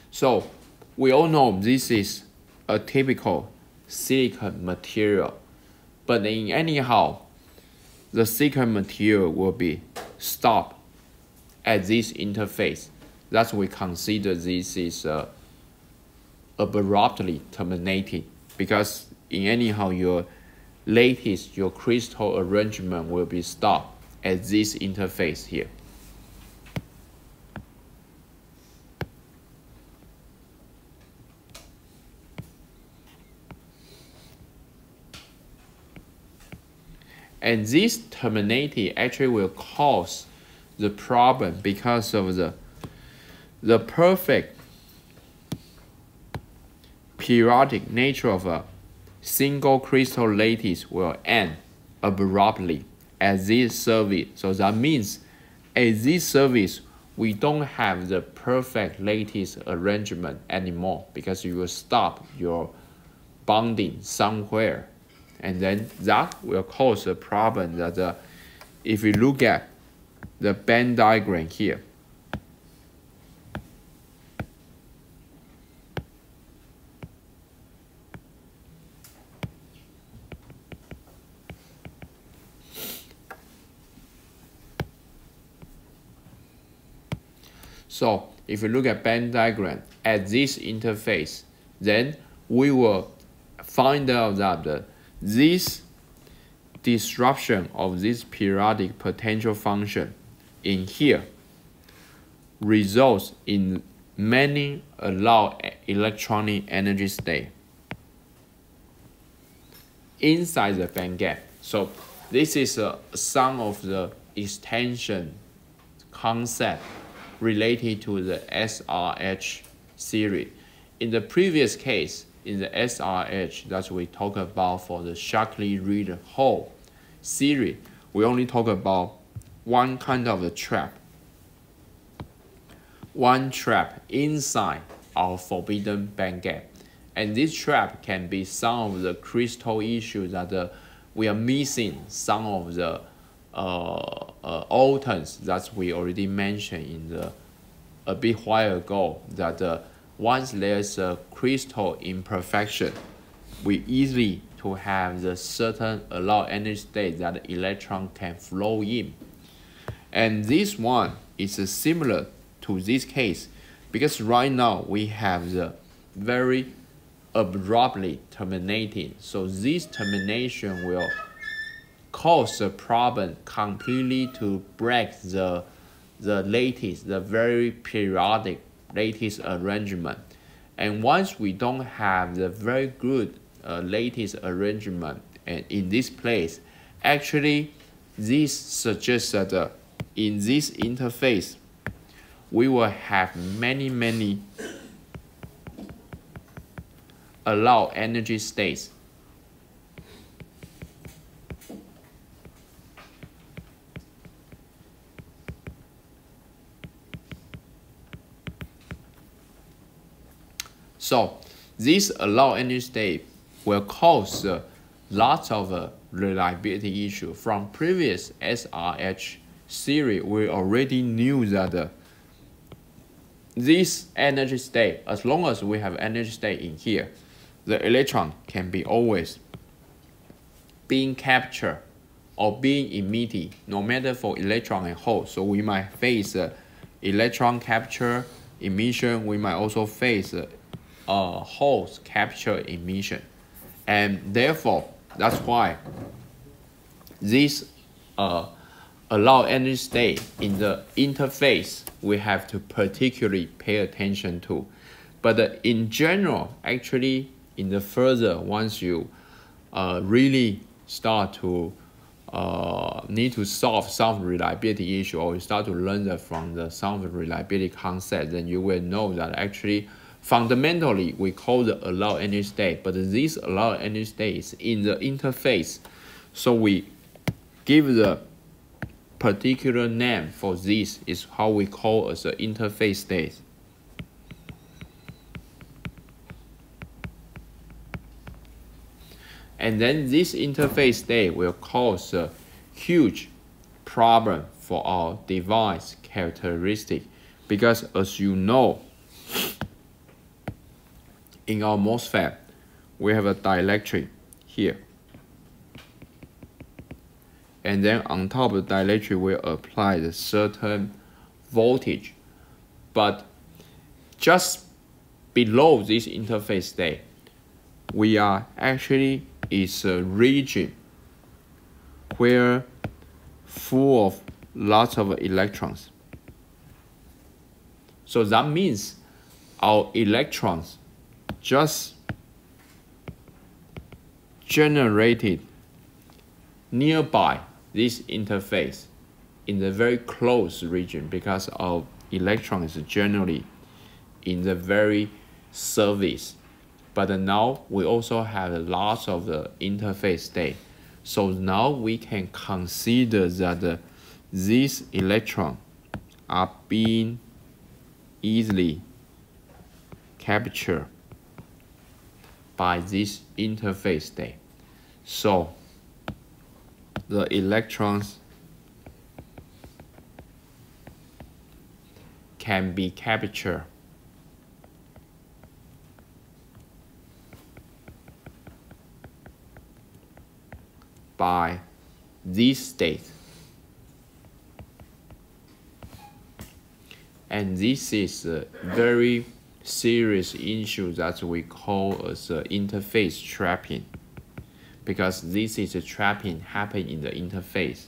so we all know this is a typical silicon material, but in anyhow, the silicon material will be stopped at this interface. That's we consider this is abruptly terminated, because in anyhow your crystal arrangement will be stopped at this interface here. And this terminating actually will cause the problem because of the perfect periodic nature of a single crystal lattice will end abruptly at this service. So that means at this service, we don't have the perfect lattice arrangement anymore, because you will stop your bonding somewhere. And then that will cause a problem that if you look at the band diagram here, so if you look at band diagram at this interface, then we will find out that this disruption of this periodic potential function in here results in many allowed electronic energy state inside the band gap. So this is some of the extension concept related to the SRH series. In the previous case, in the SRH that we talk about for the Shockley Reed Hall series, we only talk about one kind of the trap. One trap inside our forbidden band gap. And this trap can be some of the crystal issues that we are missing some of the atoms that we already mentioned in a bit while ago, that once there's a crystal imperfection, we easily to have the certain allowed energy state that the electron can flow in. And this one is similar to this case, because right now we have the very abruptly terminating. So this termination will cause the problem completely to break the lattice, the very periodic lattice arrangement. And once we don't have the very good lattice arrangement and in this place, actually this suggests that in this interface we will have many allowed energy states. So this allowed energy state will cause lots of reliability issue. From previous SRH theory, we already knew that this energy state, as long as we have energy state in here, the electron can be always being captured or being emitted, no matter for electron and hole. So we might face electron capture emission. We might also face holes capture emission, and therefore that's why this allowed energy state in the interface we have to particularly pay attention to. But in general, actually, in the further, once you really start to need to solve some reliability issue, or you start to learn that from some reliability concept, then you will know that actually fundamentally we call the allowed energy state, but this allowed energy state is in the interface. So we give the particular name for this is how we call as an interface state. And then this interface state will cause a huge problem for our device characteristic, because as you know, in our MOSFET, we have a dielectric here. And then on top of the dielectric, we apply the certain voltage. But just below this interface state, we are actually is a region where full of lots of electrons. So that means our electrons just generated nearby this interface in the very close region, because our electron is generally in the very surface. But now we also have lots of the interface state. So now we can consider that these electrons are being easily captured by this interface state. So the electrons can be captured by this state. And this is a very serious issue that we call as interface trapping, because this is a trapping happening in the interface.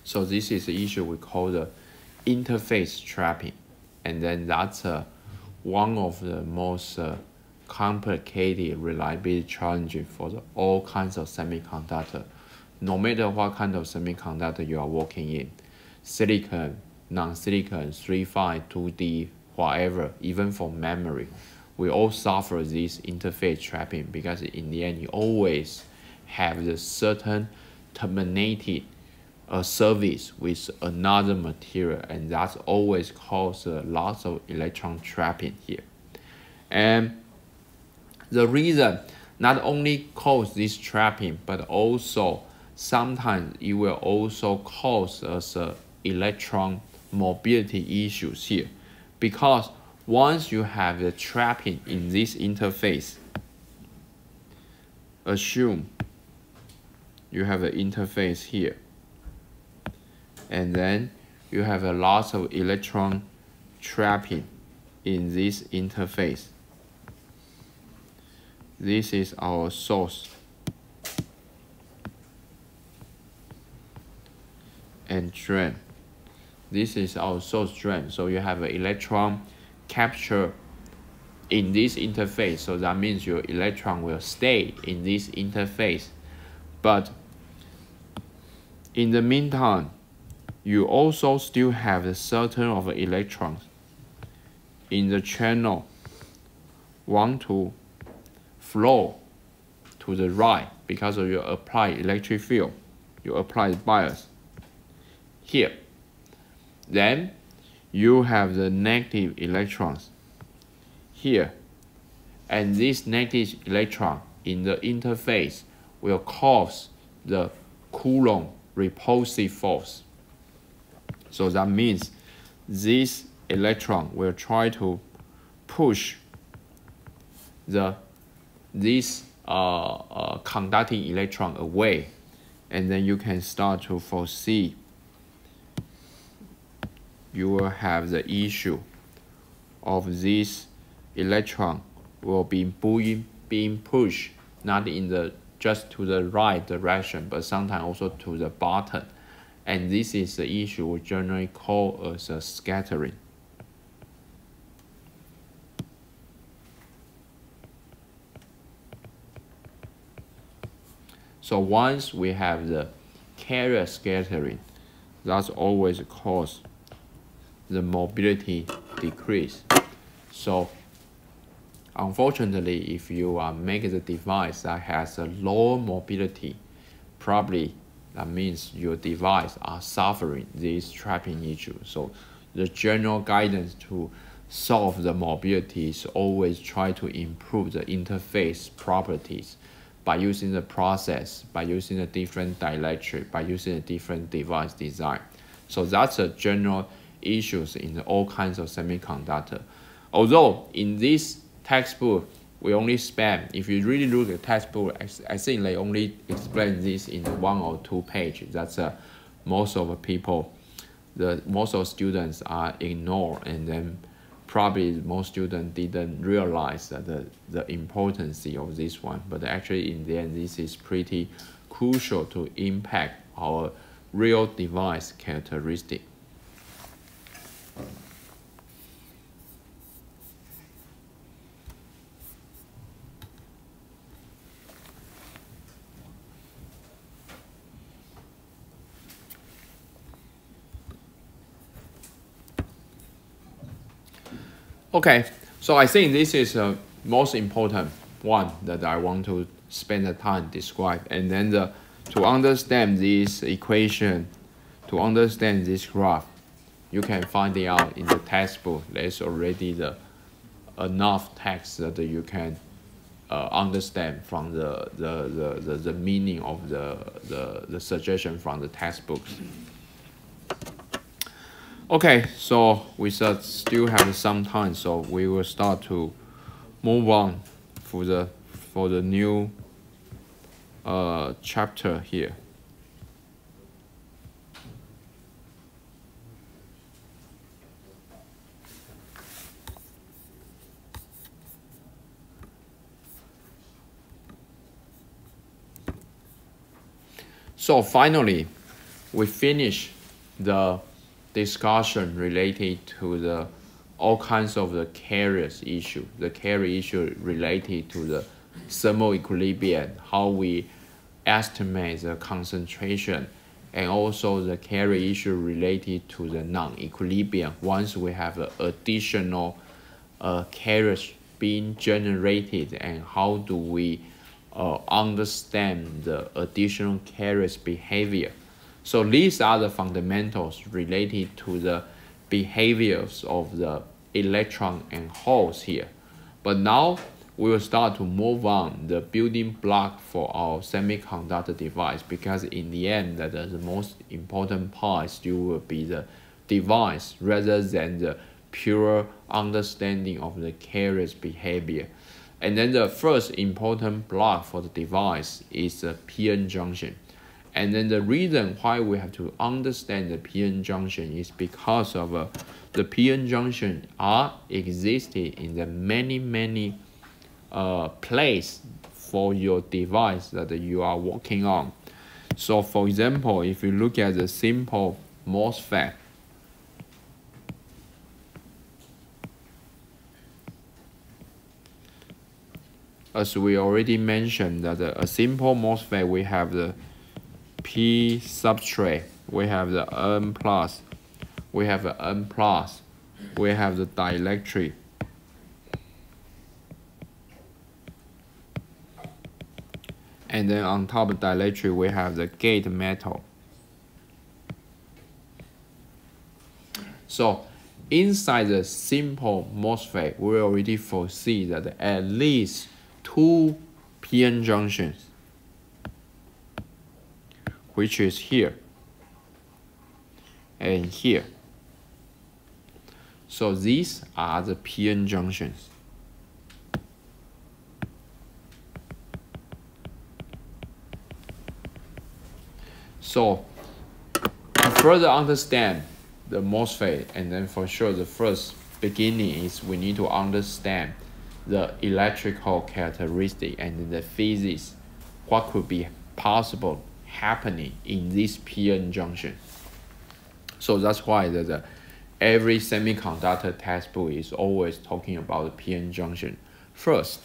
So this is the issue we call the interface trapping. And then that's one of the most complicated reliability challenges for all kinds of semiconductor. No matter what kind of semiconductor you are working in, silicon, non-silicon, 3-5, 2D, whatever, even for memory, we all suffer this interface trapping, because in the end you always have the certain terminated a surface with another material, and that's always cause lots of electron trapping here. And the reason not only cause this trapping, but also sometimes it will also cause us electron mobility issues here, because once you have the trapping in this interface, assume you have an interface here, and then you have a lot of electron trapping in this interface. This is our source and drain. This is our source drain. So you have an electron capture in this interface. So that means your electron will stay in this interface. But in the meantime, you also still have a certain of electrons in the channel want to flow to the right because of your applied electric field, your applied bias here. Then you have the negative electrons here, and this negative electron in the interface will cause the Coulomb repulsive force. So that means this electron will try to push this conducting electron away, and then you can start to foresee you will have the issue of this electron will be being pushed not in the just to the right direction, but sometimes also to the bottom, and this is the issue we generally call as a scattering. So once we have the carrier scattering, that's always cause the mobility decrease. So unfortunately, if you make the device that has a lower mobility, probably that means your device are suffering this trapping issue. So the general guidance to solve the mobility is always try to improve the interface properties by using the process, by using a different dielectric, by using a different device design. So that's a general issues in all kinds of semiconductor. Although in this textbook, we only spend, if you really look at the textbook, I think they only explain this in 1 or 2 pages. That's most of the people, most of the students are ignored, and then probably most students didn't realize that the importance of this one. But actually in the end, this is pretty crucial to impact our real device characteristic. Okay, so I think this is the most important one that I want to spend the time describe. And then to understand this equation, to understand this graph, you can find it out in the textbook. There's already enough text that you can understand from the meaning of the suggestion from the textbooks. Okay, so we still have some time, so we will start to move on for the new chapter here. So finally, we finish the discussion related to all kinds of the carriers issue. The carrier issue related to the thermal equilibrium, how we estimate the concentration, and also the carrier issue related to the non-equilibrium. Once we have additional carriers being generated, and how do we understand the additional carriers behavior. So these are the fundamentals related to the behaviors of the electron and holes here. But now we will start to move on the building block for our semiconductor device, because in the end the most important part still will be the device rather than the pure understanding of the carrier's behavior. And then the first important block for the device is the p-n junction. And then the reason why we have to understand the p-n junction is because of the p-n junction are existed in the many place for your device that you are working on. So for example, if you look at the simple MOSFET, as we already mentioned, that a simple MOSFET, we have the P substrate, we have the N plus, we have the N plus, we have the dielectric, and then on top of dielectric we have the gate metal. So inside the simple MOSFET, we already foresee that at least 2 p-n junctions, which is here and here. So these are the p-n junctions. So to further understand the MOSFET, and then for sure the first beginning is we need to understand the electrical characteristic and the physics, what could be possible happening in this p-n junction. So that's why every semiconductor textbook is always talking about the p-n junction first.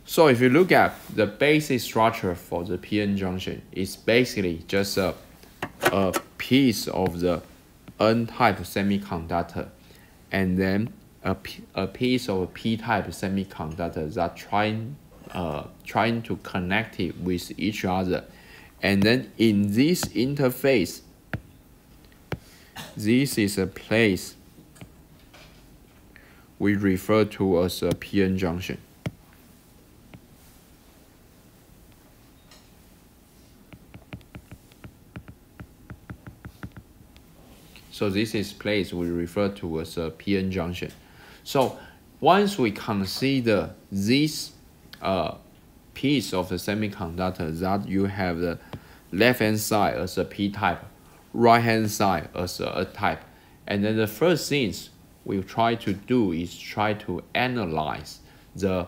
So if you look at the basic structure for the p-n junction, it's basically just a piece of the N-type semiconductor, and then a piece of a P-type semiconductor that trying to connect it with each other. And then in this interface, this is a place we refer to as a p-n junction. So this is place we refer to as a p-n junction. So once we consider this piece of the semiconductor, that you have the left-hand side as a p-type, right-hand side as a type, and then the first things we try to do is try to analyze the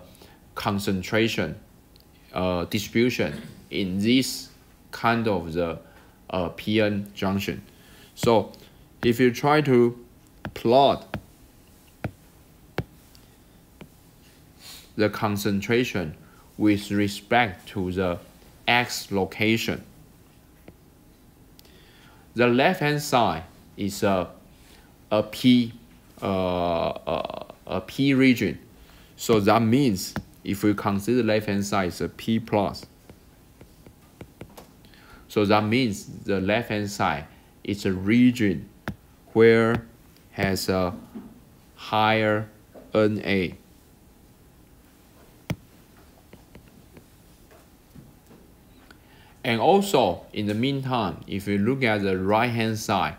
concentration distribution in this kind of the p-n junction. So if you try to plot the concentration with respect to the x location, the left-hand side is a p region. So that means if we consider left-hand side is a p plus, so that means the left-hand side is a region where has a higher Na. And also, in the meantime, if you look at the right-hand side,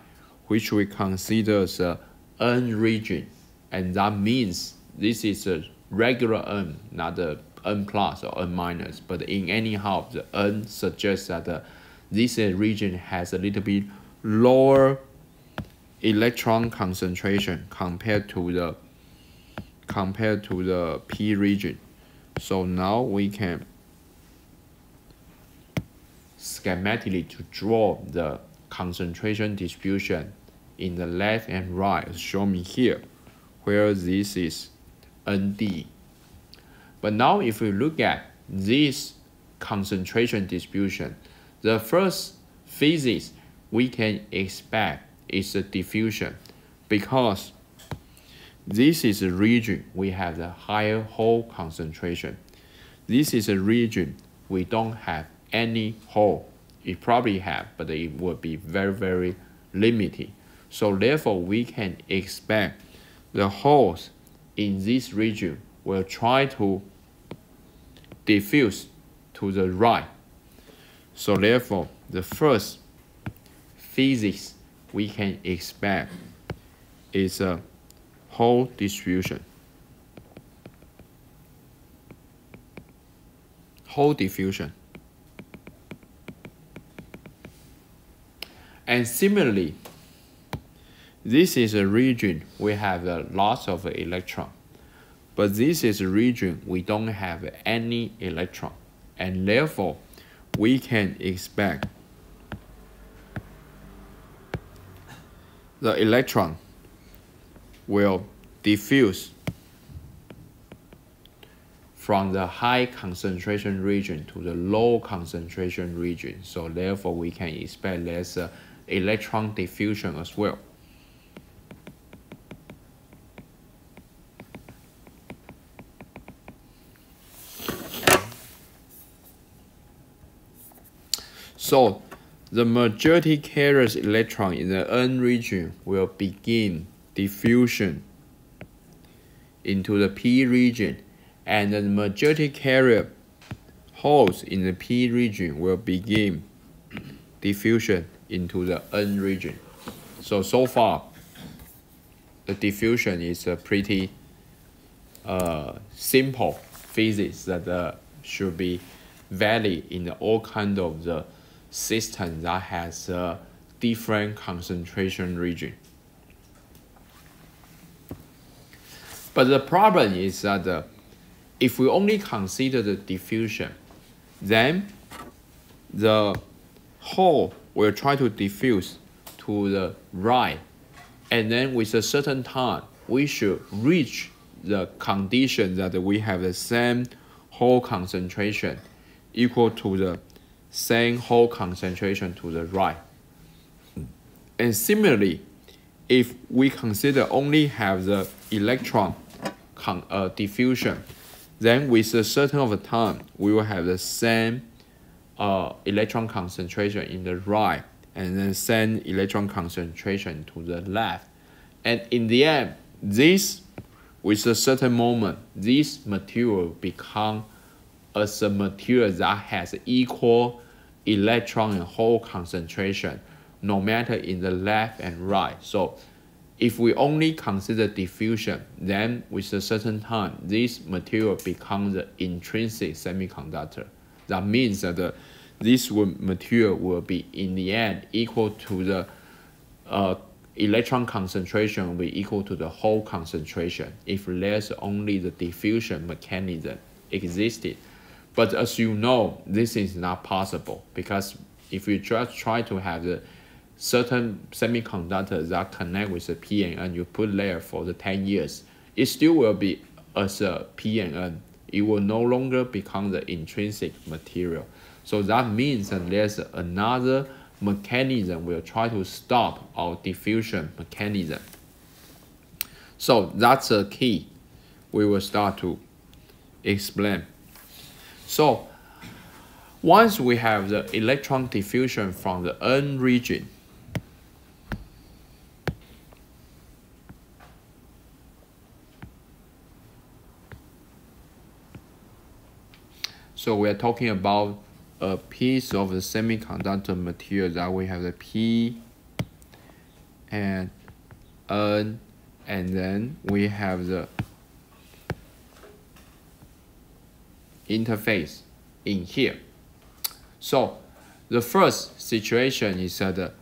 which we consider as a N region, and that means this is a regular N, not the N plus or N minus, but in anyhow, the N suggests that this region has a little bit lower electron concentration compared to the P region. So now we can schematically to draw the concentration distribution in the left and right, as shown here, where this is ND. But now if we look at this concentration distribution, the first physics we can expect is a diffusion, because this is a region we have the higher hole concentration. This is a region we don't have any hole It probably have, but it will be very, very limited. So therefore, we can expect the holes in this region will try to diffuse to the right. So therefore, the first physics we can expect is a hole distribution. Hole diffusion. And similarly, this is a region we have lots of electron, but this is a region we don't have any electron, and therefore we can expect the electron will diffuse from the high concentration region to the low concentration region. So therefore we can expect there's electron diffusion as well. So the majority carriers electron in the N region will begin diffusion into the P region, and the majority carrier holes in the P region will begin diffusion into the N region. So far, the diffusion is a pretty simple physics that should be valid in all kind of the system that has a different concentration region. But the problem is that if we only consider the diffusion, then the hole will try to diffuse to the right, and then with a certain time, we should reach the condition that we have the same hole concentration equal to the same hole concentration to the right. And similarly, if we consider only have the electron diffusion, then with a certain of a time, we will have the same electron concentration in the right, and then same electron concentration to the left. And in the end, this, with a certain moment, this material become as a material that has equal electron and hole concentration, no matter in the left and right. So if we only consider diffusion, then with a certain time, this material becomes the intrinsic semiconductor. That means that this material will be in the end equal to the electron concentration will be equal to the hole concentration if there's only the diffusion mechanism existed. But as you know, this is not possible, because if you just try to have the certain semiconductors that connect with the P and N, you put there for the 10 years, it still will be as a P and N. It will no longer become the intrinsic material. So that means that there's another mechanism will try to stop our diffusion mechanism. So that's a key we will start to explain. So once we have the electron diffusion from the N region, so we are talking about a piece of the semiconductor material that we have the P and N, and then we have the interface in here. So the first situation is that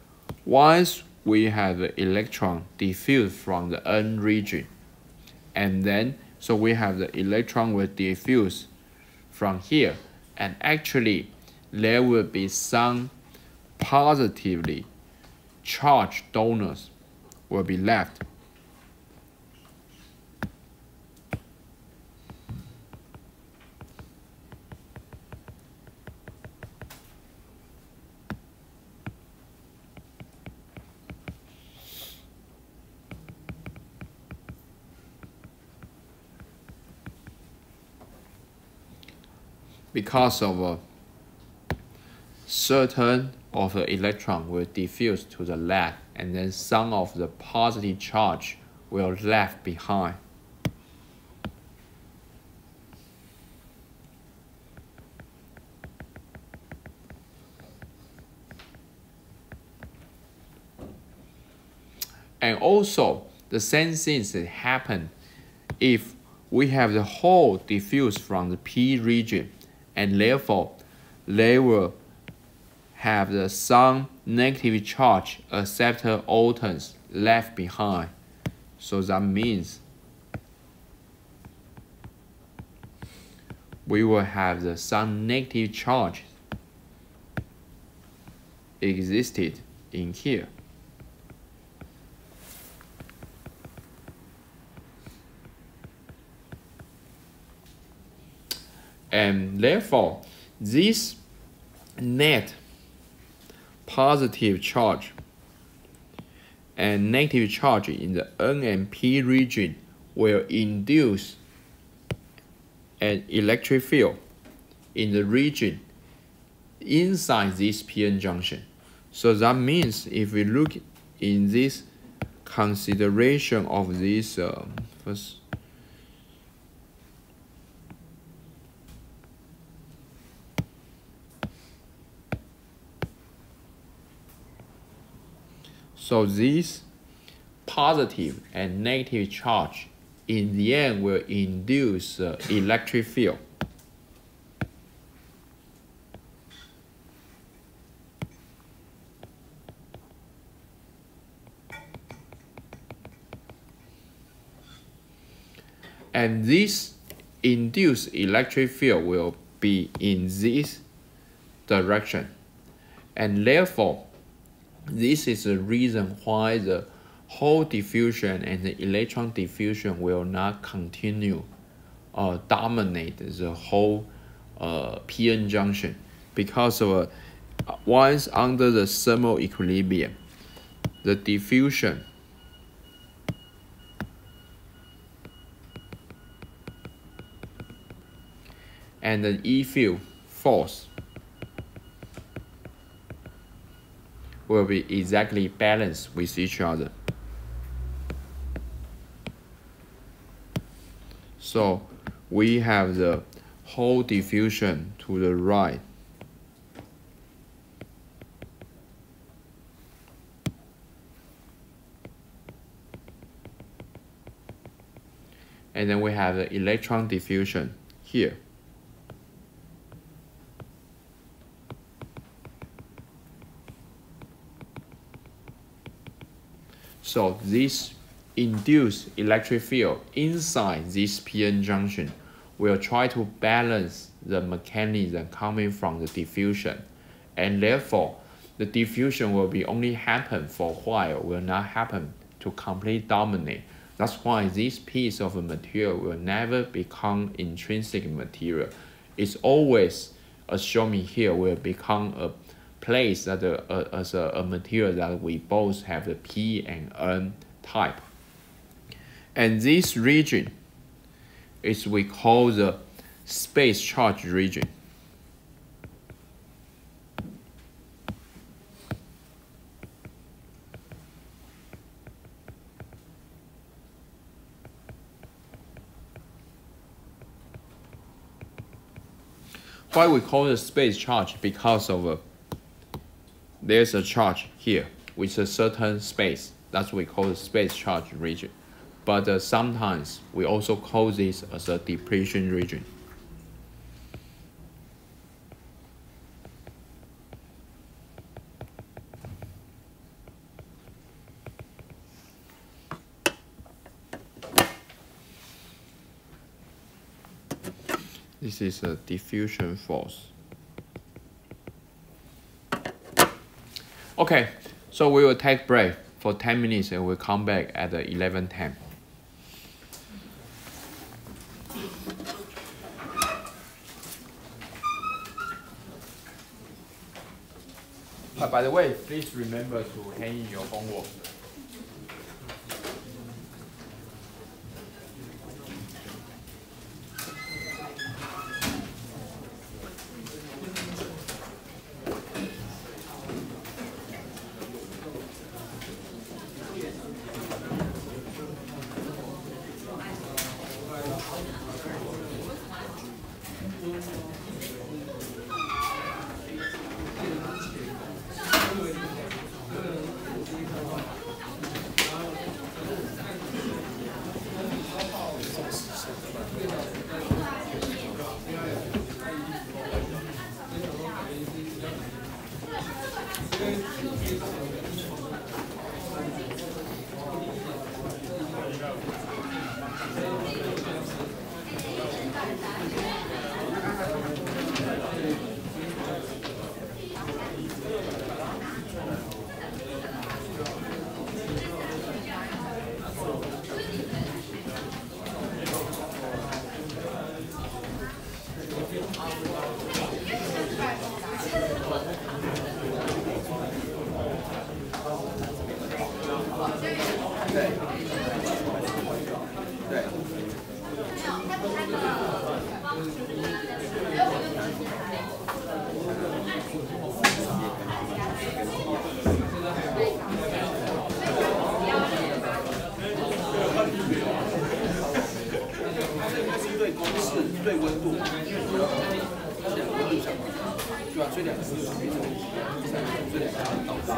once we have the electron diffused from the N region, and then so we have the electron will diffuse from here, and actually there will be some positively charged donors will be left. Because of certain of the electron will diffuse to the left, and then some of the positive charge will left behind. And also, the same things that happen if we have the hole diffused from the P region, and therefore they will have the some negative charge acceptor atoms left behind. So that means we will have the some negative charge existed in here. And therefore, this net positive charge and negative charge in the N and P region will induce an electric field in the region inside this p-n junction. So that means if we look in this consideration of this first. So this positive and negative charge in the end will induce electric field. And this induced electric field will be in this direction. And therefore, this is the reason why the hole diffusion and the electron diffusion will not continue dominate the whole p-n junction, because of once under the thermal equilibrium, the diffusion and the E field force will be exactly balanced with each other. So we have the hole diffusion to the right. And then we have the electron diffusion here. So this induced electric field inside this p-n junction will try to balance the mechanism coming from the diffusion, and therefore the diffusion will be only happen for a while, will not happen to completely dominate. That's why this piece of material will never become intrinsic material. It's always, as shown here, will become a place that as a material that we both have the P and N type. And this region is we call the space charge region. Why we call it space charge? Because of there's a charge here with a certain space. That's what we call the space charge region. But sometimes we also call this as a depletion region. This is a diffusion force. Okay, so we will take break for 10 minutes and we'll come back at 11:10. By the way, please remember to hand in your homework. 对温度，温度相关，对啊，所以两个是属于这种，这两个是导致，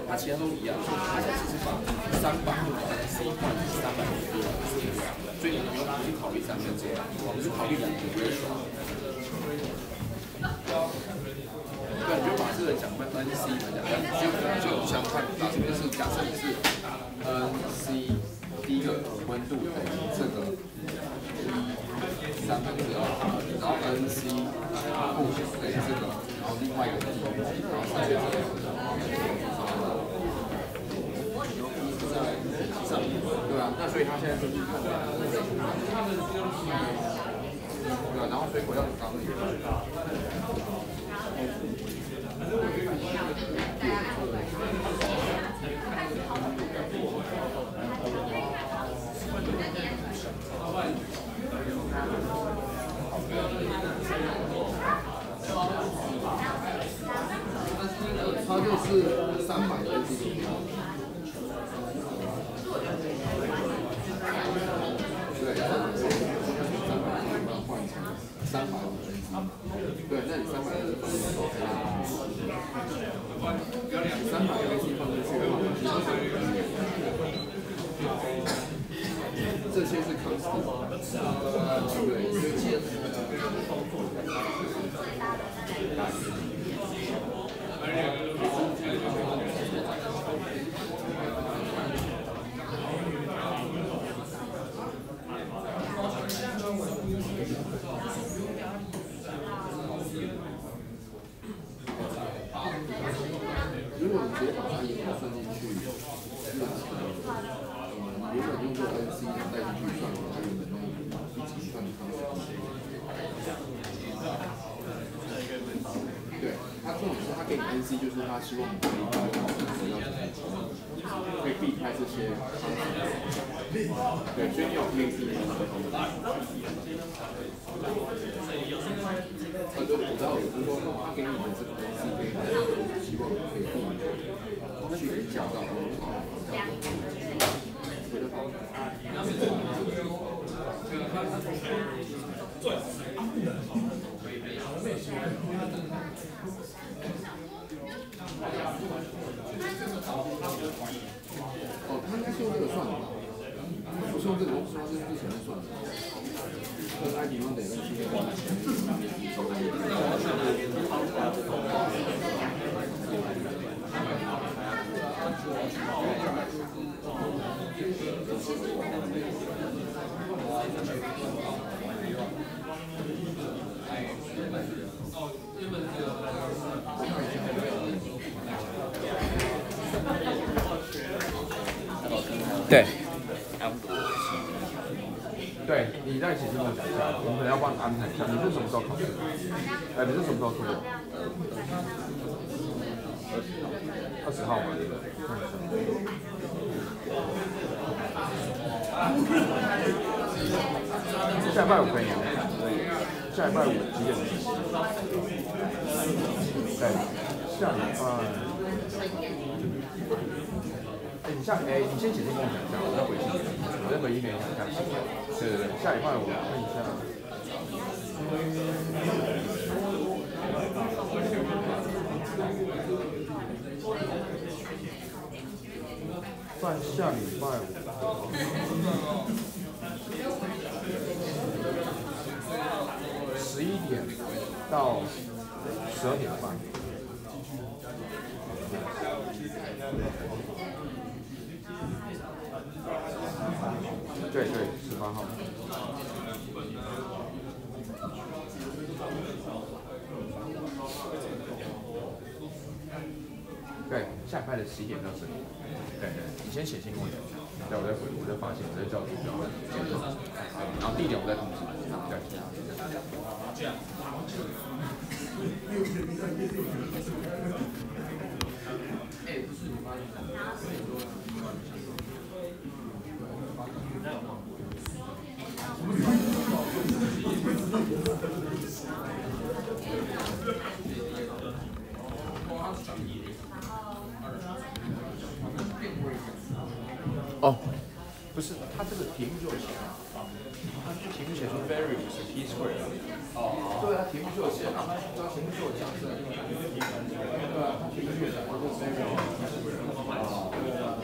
它其他都一样，它现在只是把300度的 C 换成300度的 C， 所以你不去考虑3跟这样，我们是考虑2个 ratio。对，你就把这个讲分 NC 来讲，就像看到这边是假设你是 NC 第一个温度等于这个。3分之2，然后 NC 负等于这个，然后另外一个 T， 然后3这个，对啊，那所以他现在就是看对啊，然后所以回到你刚刚那个。它就是300的 NC， 对，然后300换成300的 NC， 对，那你300的 NC 300的 NC 放进去的话，这些是 constant， 对，所以如果你直接把它也算进去，原本用这个 NC 带进去算的话，原本用一级算的方式。对，它重点是它给你 NC， 就是它希望你可以把考试的时候要怎么可以避开这些方式。对，所以你有 KC 的时候。对，我知道，如果他给你的这个 NC 给你的希望可以避免去讲到哦，他应该是用这个算的吧？不是用这个，我不知道这是前面算的。跟埃及方得跟西边对。对，你在一起跟我讲一下，我们可能要帮你安排一下。你是什么时候考试？你是什么时候出的？20号嘛，对不对？下礼拜五可以吗？下礼拜五几点？对，下礼拜。你先写信跟我讲一下，我再回信。我再回信给你讲一下。对，下礼拜我看一下。算下礼拜五。11点到12点半。对对，18号。对，下礼拜的11点到这里。对对，你先写信跟我讲，对，我再发现，再叫主教，然后地点我再通知。对。不是你发哦，不是，他这个题目就有写啊，他题目写出 variable 是 t square 的。哦，对啊，题目就有写啊，题目就有讲这个。对啊，题目就有讲这个 variable t square。哦，对啊。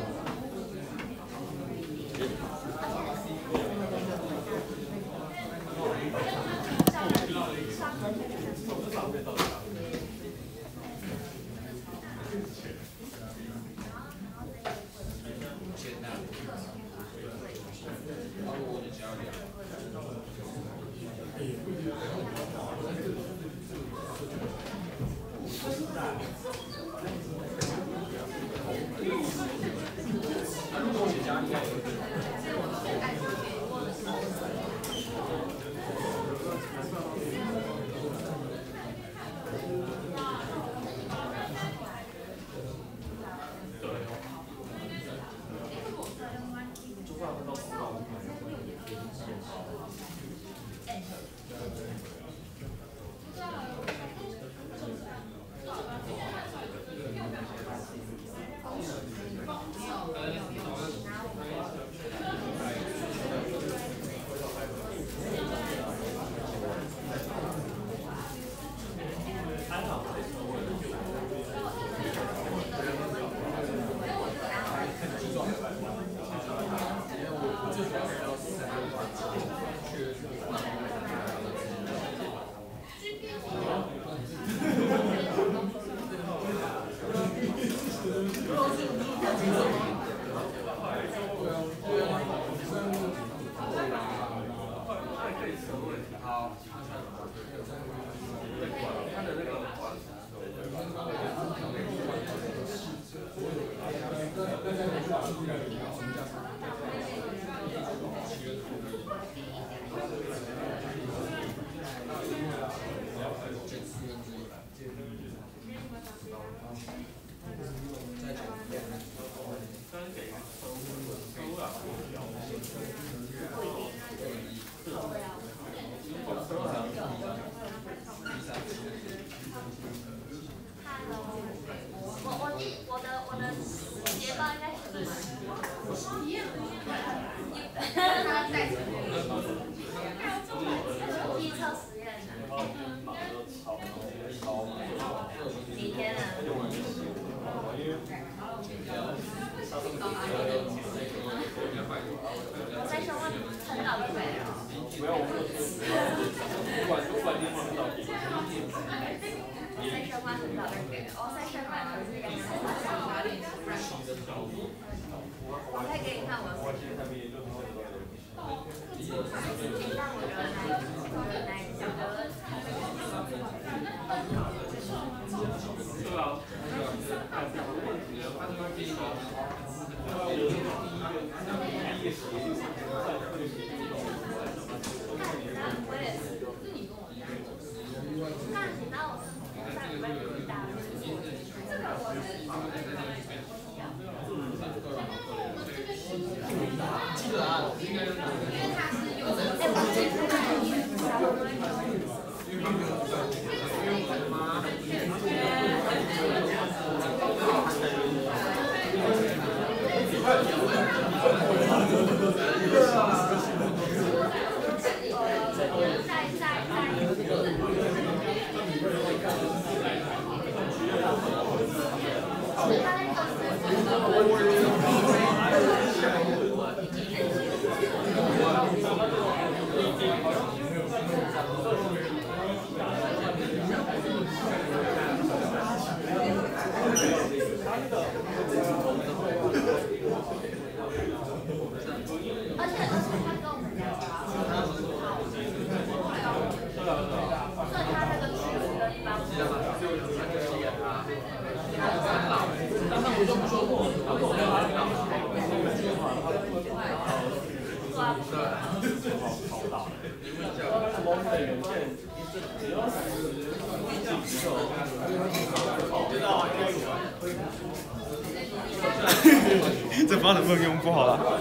这不知道能不能用，不好了。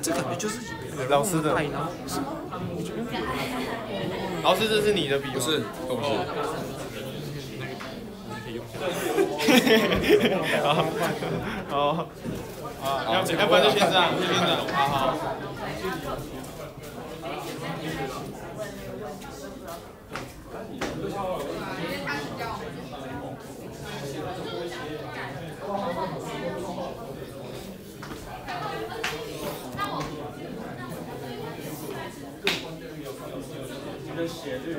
这感觉就是老师的。老师，这是你的笔吗？不是，都不是。好，要不然就先这样，好。斜率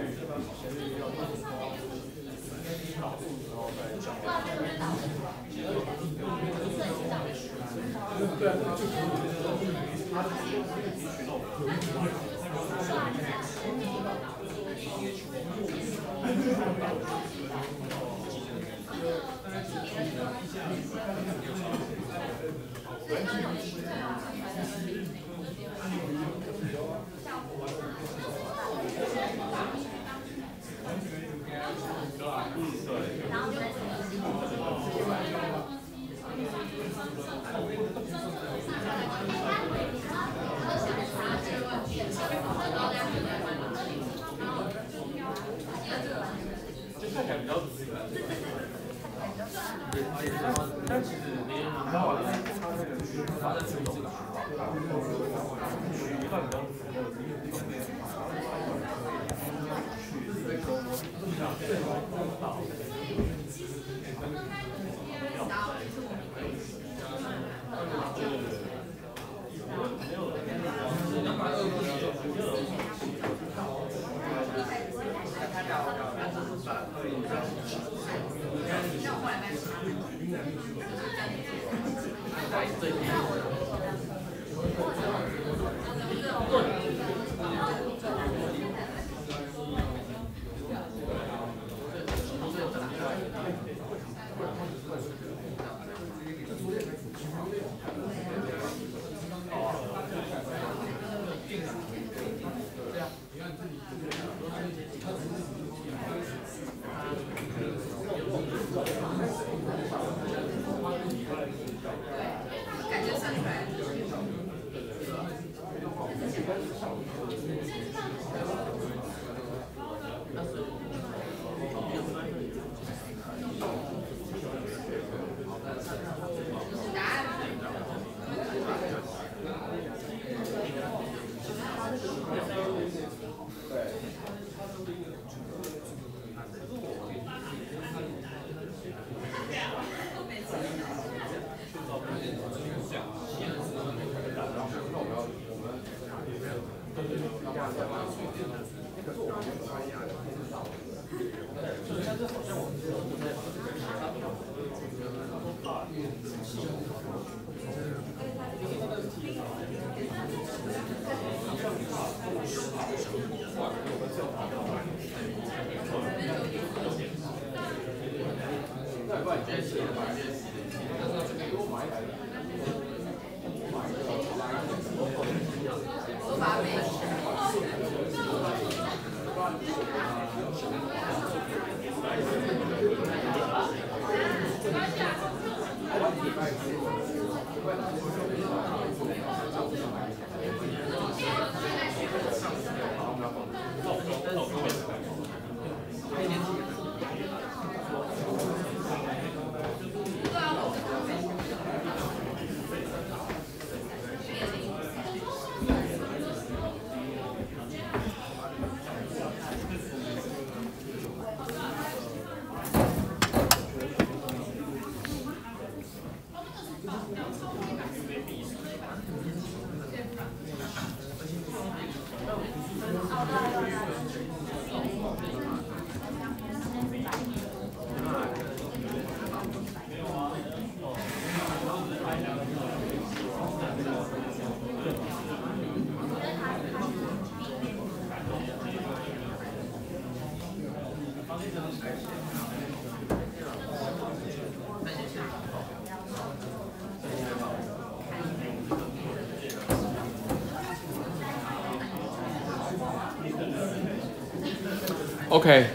Okay,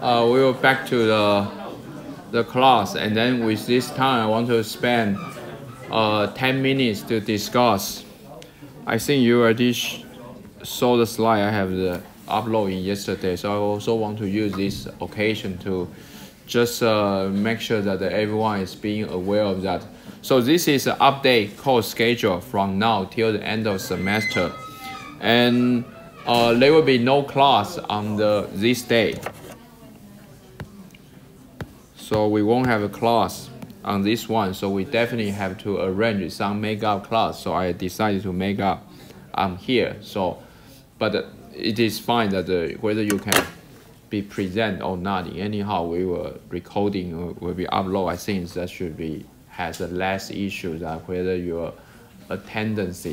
we will back to the class, and then with this time I want to spend 10 minutes to discuss. I think you already saw the slide I have the upload in yesterday, so I also want to use this occasion to just make sure that everyone is being aware of that. So this is an update course schedule from now till the end of semester, and there will be no class on this day. So we won't have a class on this one, so we definitely have to arrange some makeup class. So I decided to make up here. So, but it is fine that whether you can be present or not. Anyhow, we were recording will be upload. I think that should be has a less issue that whether your attendance,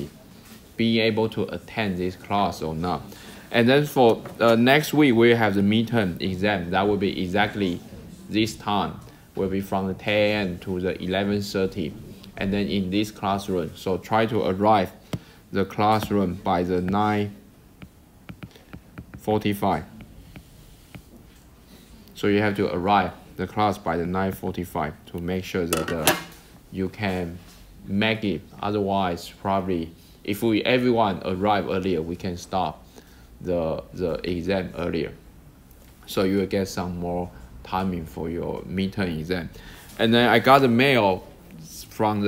being able to attend this class or not. And then for next week we have the midterm exam. That will be exactly this time. Will be from the 10 a.m. to the 11:30, and then in this classroom. So try to arrive the classroom by the 9:45. So you have to arrive the class by the 9:45 to make sure that you can make it. Otherwise, probably if everyone arrive earlier, we can stop the exam earlier. So you will get some more timing for your midterm exam. And then I got a mail from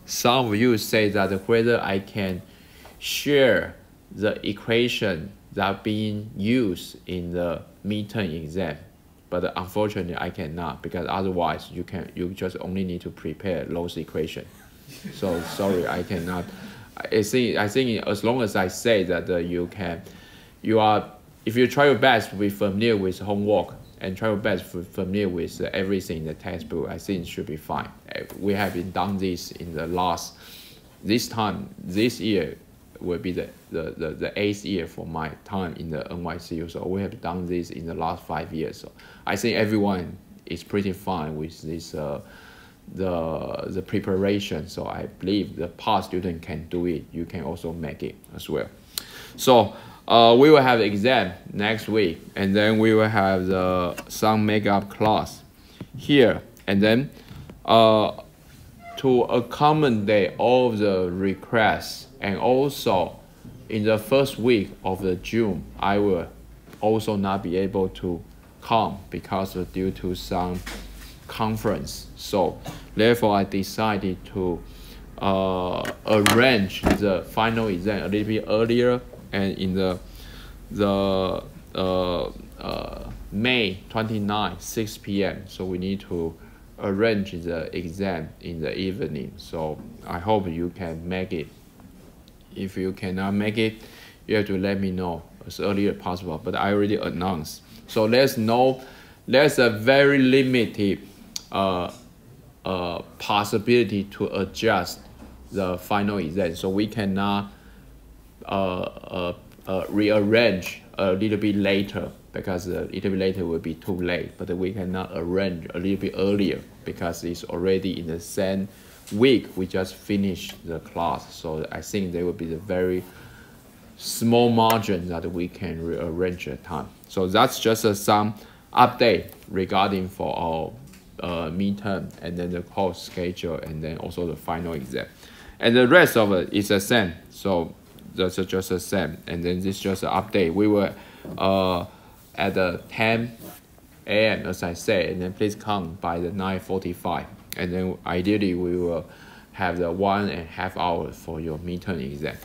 some of you say that whether I can share the equation that being used in the midterm exam. But unfortunately I cannot, because otherwise you just only need to prepare those equations. So sorry, I cannot. I think as long as I say that if you try your best to be familiar with homework and try your best to be familiar with everything in the textbook, I think it should be fine. We have been done this in this year will be the 8th year for my time in the NYCU. So we have done this in the last 5 years. So I think everyone is pretty fine with this the preparation. So I believe the past student can do it. You can also make it as well. So we will have the exam next week, and then we will have some makeup class here, and then to accommodate all of the requests. And also, in the first week of June, I will also not be able to come because due to some conference. So therefore, I decided to arrange the final exam a little bit earlier, and in the May 29, 6 p.m. So we need to arrange the exam in the evening. So I hope you can make it. If you cannot make it, you have to let me know as early as possible. But I already announced. So there's a very limited possibility to adjust the final exam. So we cannot rearrange a little bit later, because a little bit later will be too late. But we cannot arrange a little bit earlier because it's already in the same week we just finished the class. So I think there will be a very small margin that we can rearrange the time. So that's just some update regarding for our midterm, and then the course schedule, and then also the final exam. And the rest of it is the same. So that's just the same. And then this is just an update. We were at the 10 a.m. as I said, and then please come by the 9:45. And then ideally we will have the 1.5 hours for your midterm exam.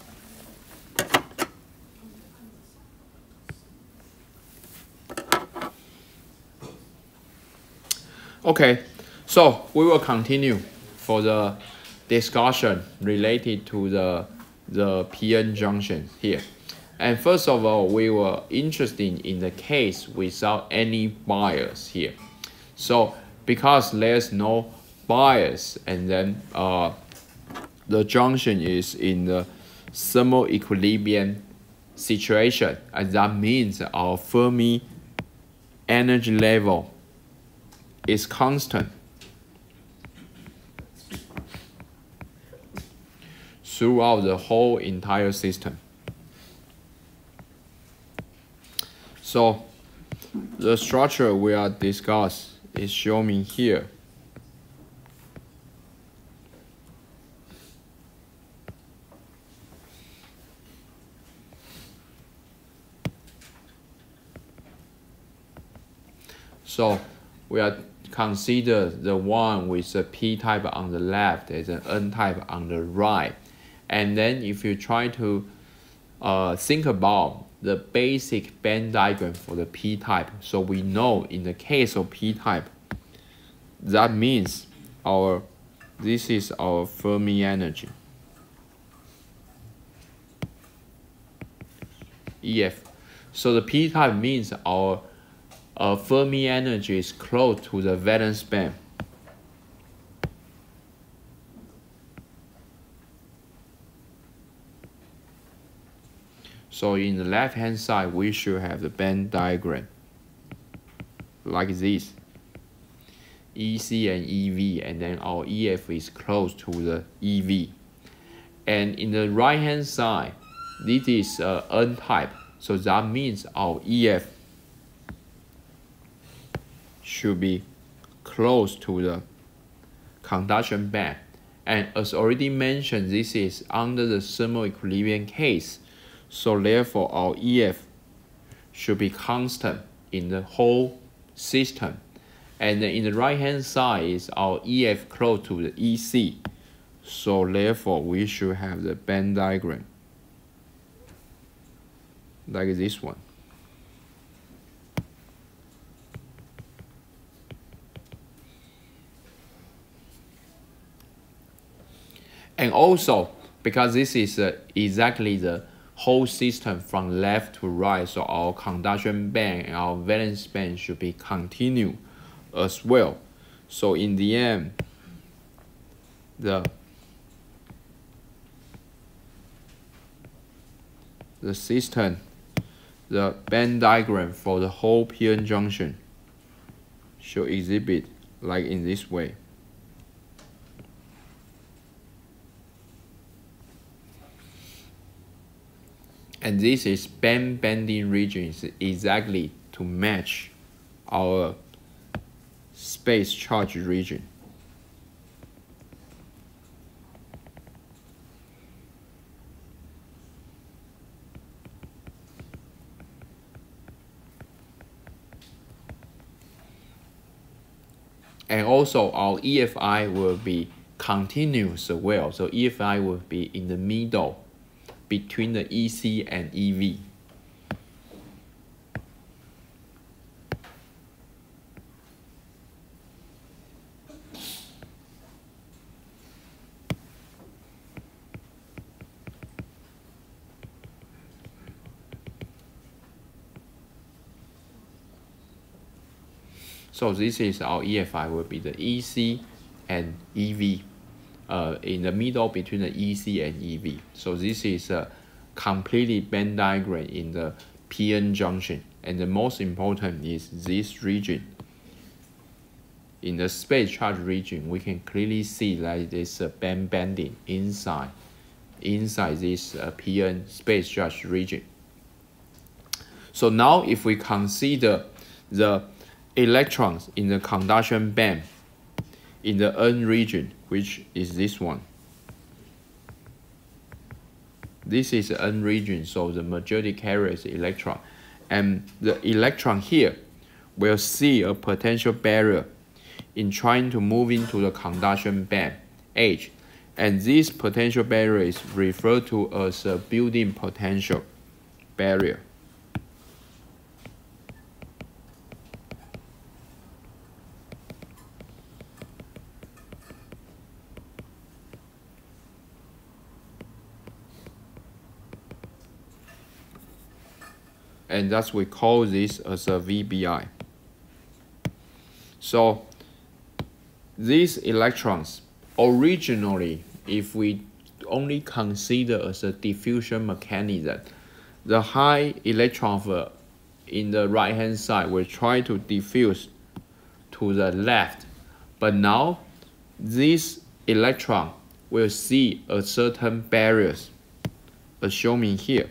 Okay, so we will continue for the discussion related to the PN junction here. And first of all, we were interested in the case without any bias here. So because there's no bias, and then the junction is in the thermal equilibrium situation, and that means our Fermi energy level is constant throughout the whole entire system. So the structure we are discussed is shown here. So we are consider the one with the p-type on the left as an n-type on the right. And then if you try to think about the basic band diagram for the p-type, so we know in the case of p-type, that means this is our Fermi energy, EF. So the p-type means our Fermi energy is close to the valence band. So in the left hand side, we should have the band diagram like this. EC and EV, and then our EF is close to the EV. And in the right hand side, this is N-type. So that means our EF should be close to the conduction band. And as already mentioned, this is under the thermal equilibrium case. So therefore, our EF should be constant in the whole system. And then in the right hand side is our EF close to the EC. So therefore, we should have the band diagram like this one. And also, because this is exactly the whole system from left to right, so our conduction band and our valence band should be continuous as well. So in the end, the system, the band diagram for the whole p-n junction should exhibit like in this way. And this is bending regions exactly to match our space charge region. And also our EFI will be continuous as well. So EFI will be in the middle between the EC and EV. So this is our EFI will be the EC and EV. In the middle between the EC and EV. So this is a completely band diagram in the p-n junction. And the most important is this region. In the space charge region, we can clearly see that there's a bending inside this p-n space charge region. So now if we consider the electrons in the conduction band in the N region, which is this one. This is the N region, so the majority carries the electron. And the electron here will see a potential barrier in trying to move into the conduction band, H. And this potential barrier is referred to as a building potential barrier. And that's we call this as a VBI. So these electrons originally, if we only consider as a diffusion mechanism, the high electron in the right hand side will try to diffuse to the left. But now this electron will see a certain barriers as shown in here.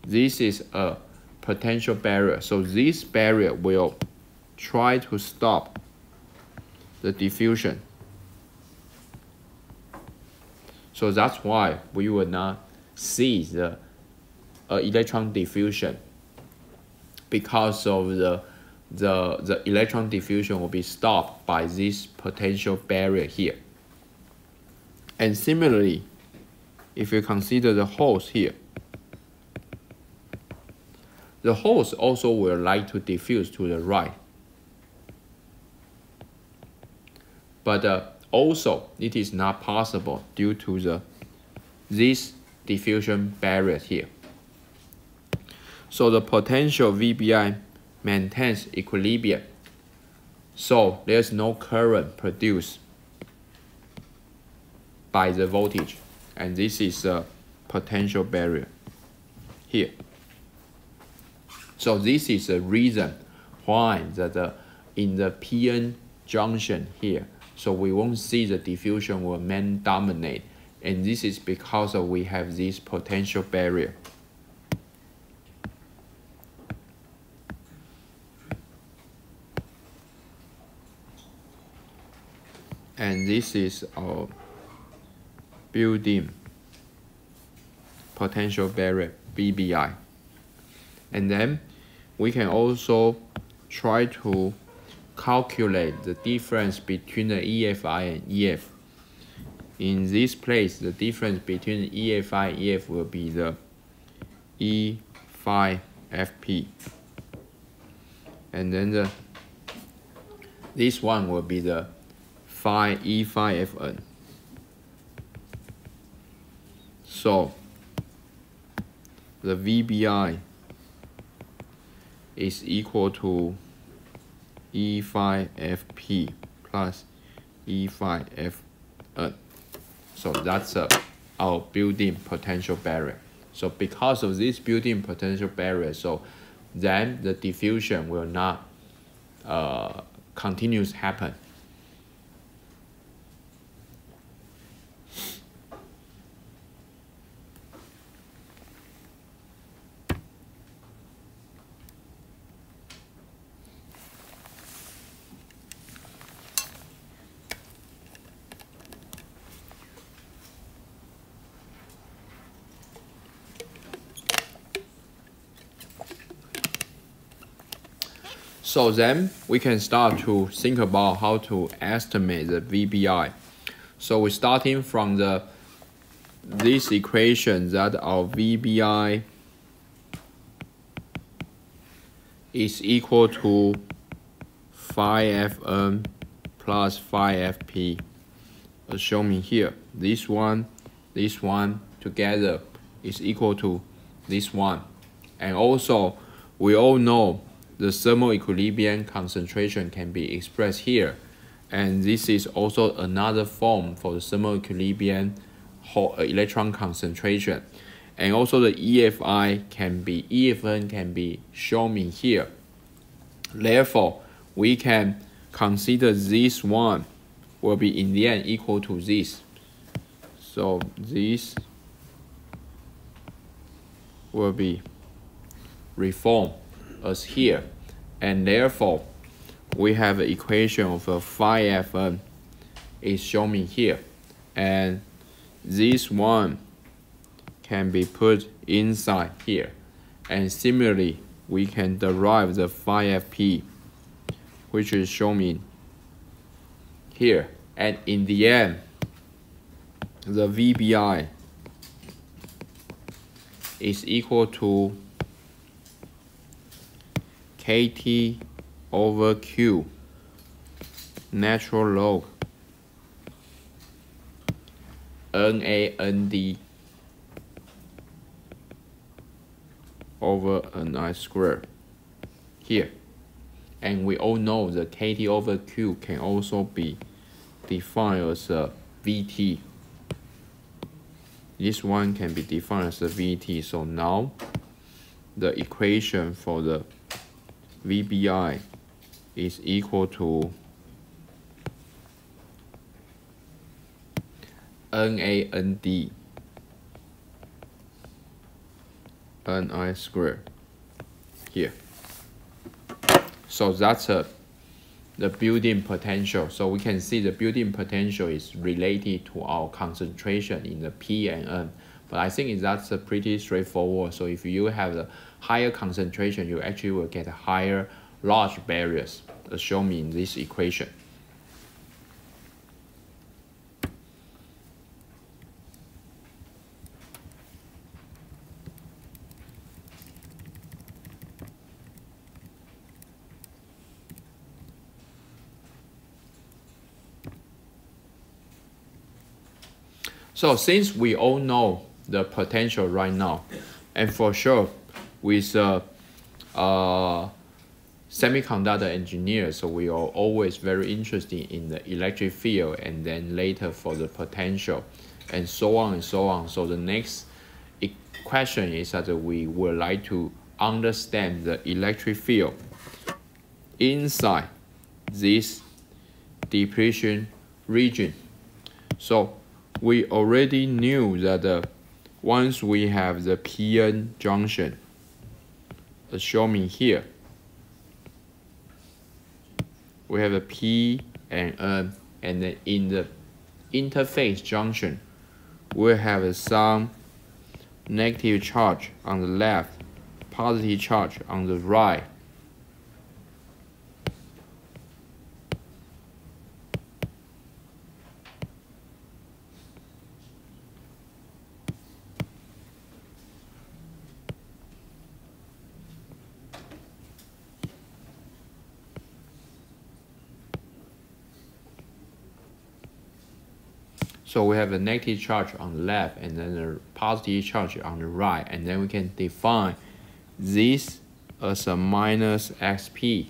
This is a potential barrier. So this barrier will try to stop the diffusion. So that's why we will not see the electron diffusion, because of the electron diffusion will be stopped by this potential barrier here. And similarly, if you consider the holes here, the holes also will like to diffuse to the right. But also, it is not possible due to this diffusion barrier here. So the potential VBI maintains equilibrium. So there's no current produced by the voltage. And this is a potential barrier here. So this is the reason why in the PN junction here, so we won't see the diffusion will dominate. And this is because we have this potential barrier. And this is our built-in potential barrier, BBI. And then we can also try to calculate the difference between the EFI and EF. In this place, the difference between EFI and EF will be the E phi FP. And then this one will be the phi E phi FN. So the VBI is equal to E phi FP plus E phi FN. So that's our built-in potential barrier. So because of this built-in potential barrier, so then the diffusion will not continuously happen. So then we can start to think about how to estimate the VBI. So we're starting from this equation that our VBI is equal to phi Fn plus phi Fp, as shown here. This one together is equal to this one. And also, we all know the thermal equilibrium concentration can be expressed here. And this is also another form for the thermal equilibrium electron concentration. And also the EFN can be shown in here. Therefore, we can consider this one will be in the end equal to this. So this will be reformed as here, and therefore we have an equation of a phi Fn is shown in here, and this one can be put inside here, and similarly we can derive the phi Fp, which is shown in here, and in the end the VBI is equal to KT over Q natural log NAND over NI squared here. And we all know the KT over Q can also be defined as a VT. This one can be defined as a VT. So now the equation for the VBI is equal to NAND NI squared here. So that's the building potential. So we can see the building potential is related to our concentration in the P and N. But I think that's pretty straightforward. So if you have the higher concentration, you actually will get higher large barriers, as shown in this equation. So since we all know the potential right now, and for sure with semiconductor engineers, so we are always very interested in the electric field and then later for the potential and so on and so on. So the next question is that we would like to understand the electric field inside this depletion region. So we already knew that once we have the PN junction, as shown here, we have a P and N, and then in the interface junction, we have some negative charge on the left, positive charge on the right. So we have a negative charge on the left and then a positive charge on the right, and then we can define this as a minus XP,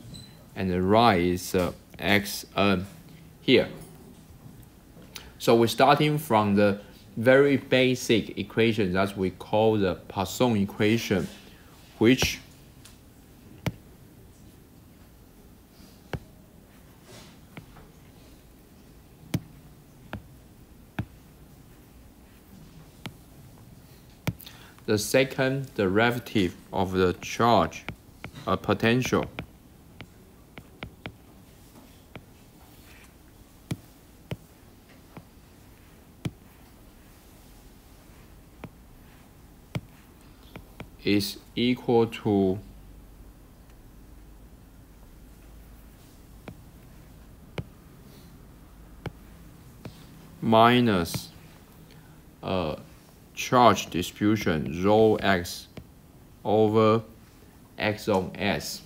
and the right is XN here. So we're starting from the very basic equation that we call the Poisson equation, which the second derivative of the charge, potential, is equal to minus charge distribution rho x over x on s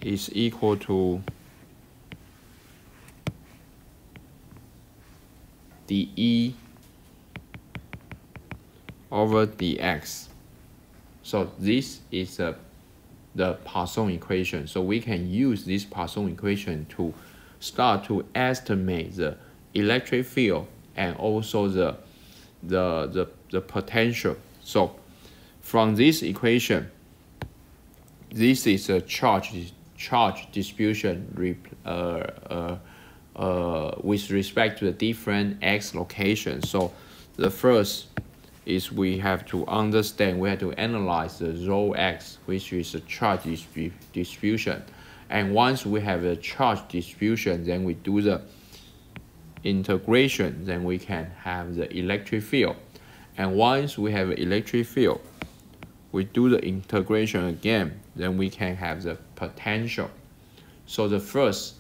is equal to dE over dx. So this is the Poisson equation. So we can use this Poisson equation to start to estimate the electric field and also the potential. So from this equation, this is a charge distribution with respect to the different x locations. So the first is we have to understand, we have to analyze the rho x, which is a charge distribution. And once we have a charge distribution, then we do the integration, then we can have the electric field. And once we have an electric field, we do the integration again, then we can have the potential. So the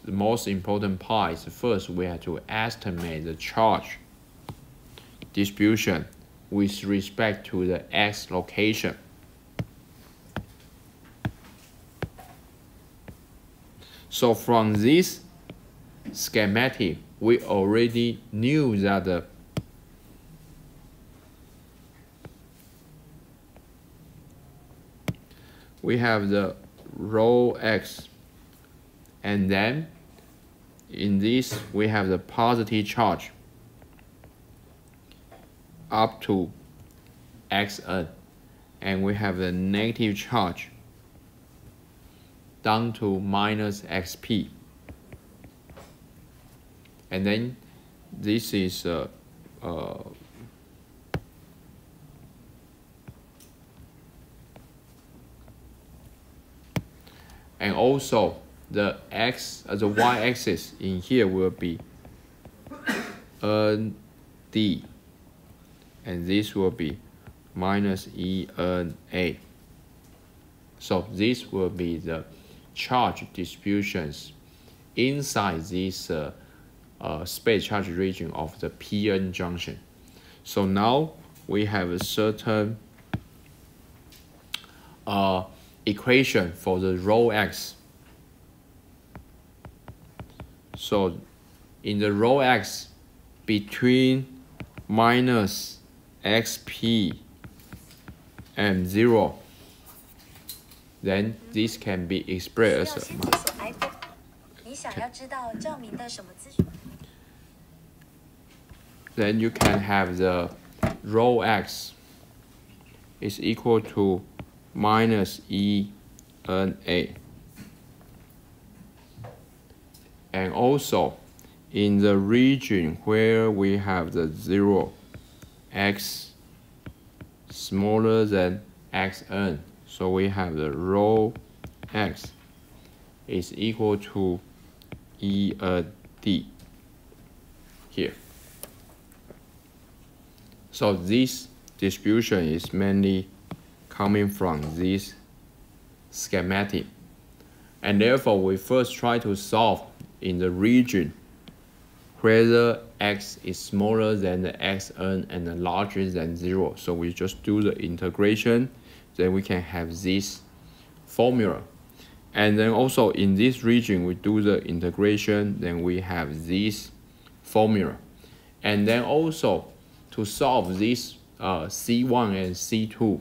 most important part is first we have to estimate the charge distribution with respect to the x location. So from this schematic, we already knew that we have the rho x, and then in this we have the positive charge up to xn, and we have the negative charge down to minus xp. And then this is And also the y-axis in here will be ND, and this will be minus ENA. So this will be the charge distributions inside this space charge region of the PN junction. So now we have a certain equation for the rho x. So in the rho x between minus xp and 0, then this can be expressed as then you can have the rho x is equal to minus ENA. And also in the region where we have the 0, x smaller than xn, so we have the rho x is equal to END here. So this distribution is mainly coming from this schematic, and therefore we first try to solve in the region whether x is smaller than the xn and larger than 0. So we just do the integration, then we can have this formula. And then also in this region we do the integration, then we have this formula. And then also to solve this C1 and C2,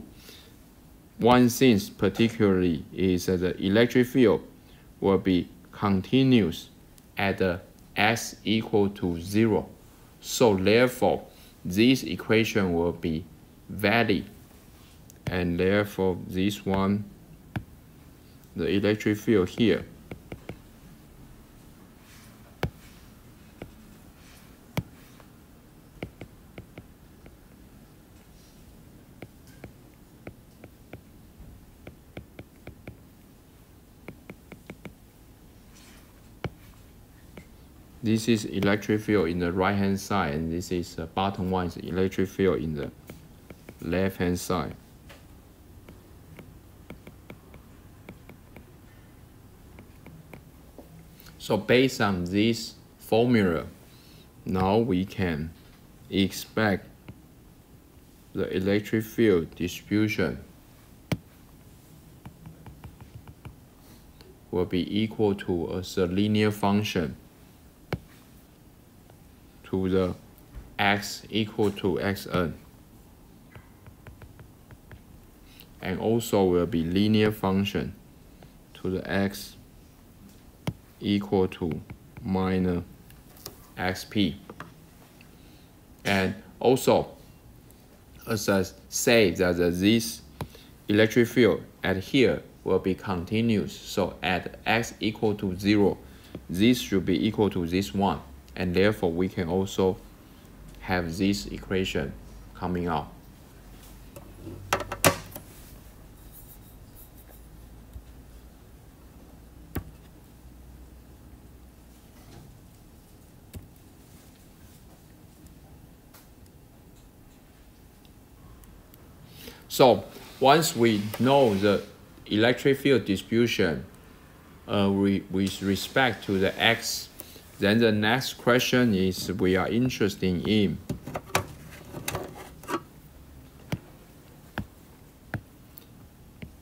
one thing particularly is that the electric field will be continuous at the x equal to 0. So therefore this equation will be valid, and therefore this one, the electric field here, this is electric field in the right hand side, and this is the bottom one is electric field in the left hand side. So based on this formula, now we can expect the electric field distribution will be equal to a linear function to the x equal to xn, and also will be linear function to the x equal to minus xp. And also, as I say, that this electric field at here will be continuous. So at x equal to 0, this should be equal to this one, and therefore we can also have this equation coming out. So once we know the electric field distribution with respect to the x, then the next question is we are interested in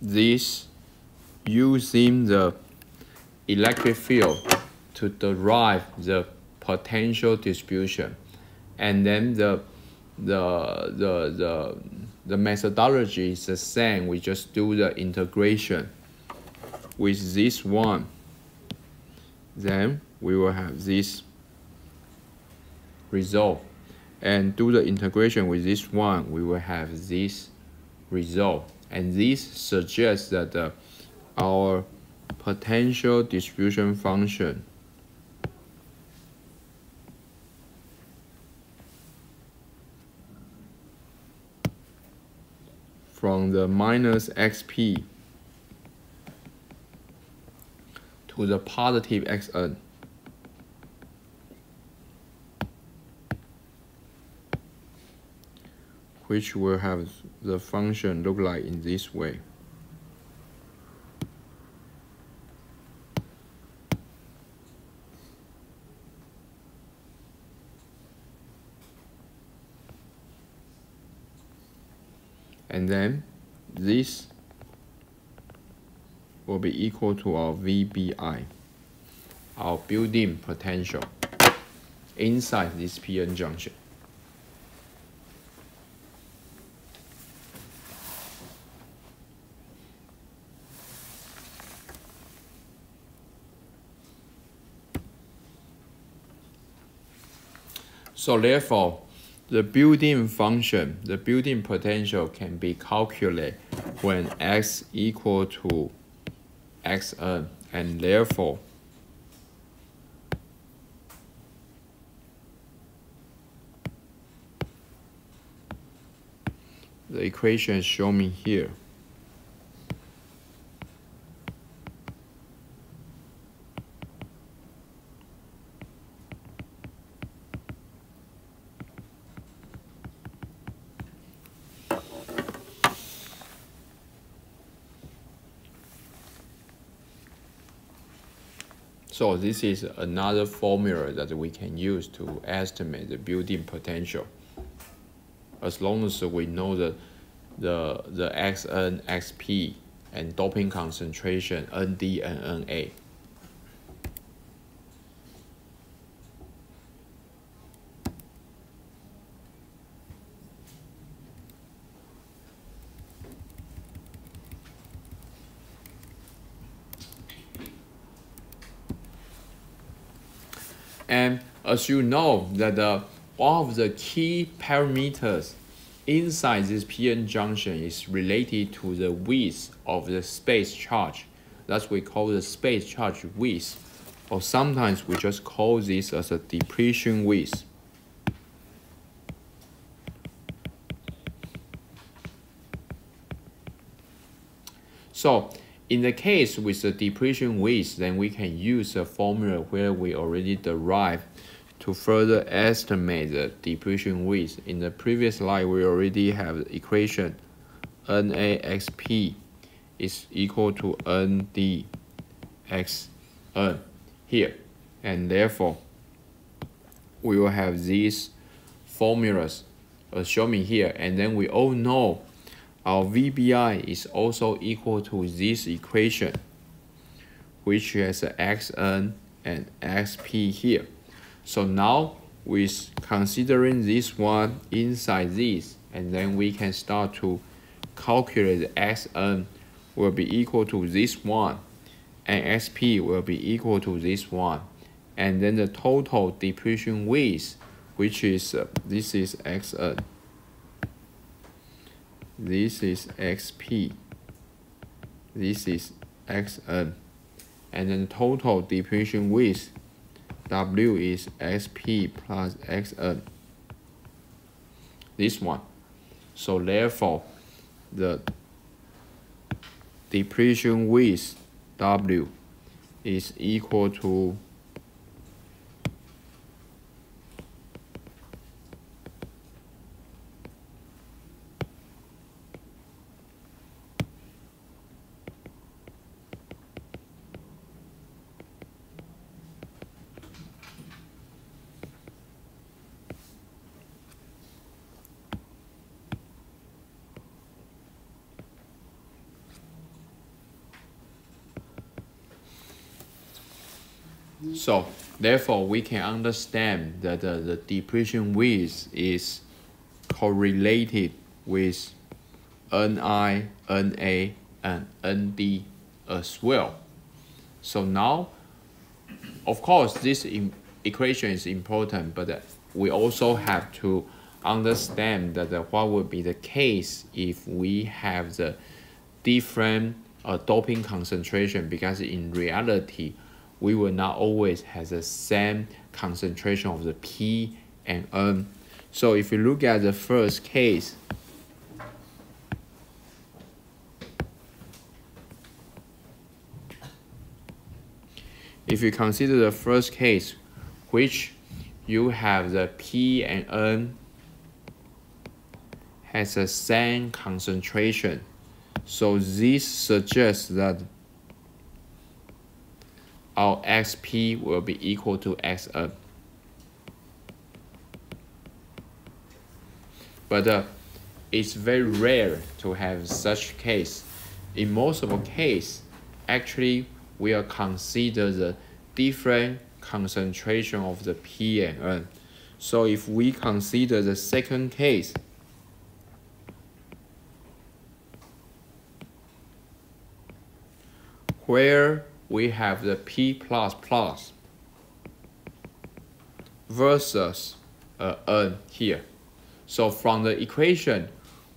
this, using the electric field to derive the potential distribution, and then the methodology is the same. We just do the integration with this one, then we will have this result, and do the integration with this one, we will have this result. And this suggests that our potential distribution function from the minus xp to the positive xn. Which will have the function look like in this way. And then this will be equal to our VBI, our built-in potential inside this PN junction. So therefore, the built-in function, the built-in potential can be calculated when x equal to xn, and therefore the equation is shown me here. So this is another formula that we can use to estimate the built-in potential. As long as we know the Xn, Xp, and doping concentration Nd and Na. And as you know that one of the key parameters inside this PN junction is related to the width of the space charge. That's what we call the space charge width, or sometimes we just call this as a depletion width. So in the case with the depletion width, then we can use a formula where we already derived to further estimate the depletion width. In the previous slide, we already have the equation NAXP is equal to NDXN here. And therefore, we will have these formulas as shown here. And then we all know our VBI is also equal to this equation, which has Xn and Xp here. So now, with considering this one inside this, and then we can start to calculate the Xn will be equal to this one, and Xp will be equal to this one. And then the total depletion width, which is, this is Xn. This is Xp, this is Xn, and then total depletion width, W is Xp plus Xn, this one. So therefore, the depletion width, W, is equal to So therefore, we can understand that the depletion width is correlated with Ni, Na, and Nd as well. So now, of course, this equation is important, but we also have to understand that what would be the case if we have the different doping concentration, because in reality, we will not always have the same concentration of the P and N. So if you look at the first case, if you consider the first case, which you have the P and N has the same concentration, so this suggests that our XP will be equal to XN. But it's very rare to have such case. In most of the case, actually we are consider the different concentration of the P and N. So if we consider the second case, where we have the P++ versus N here. So from the equation,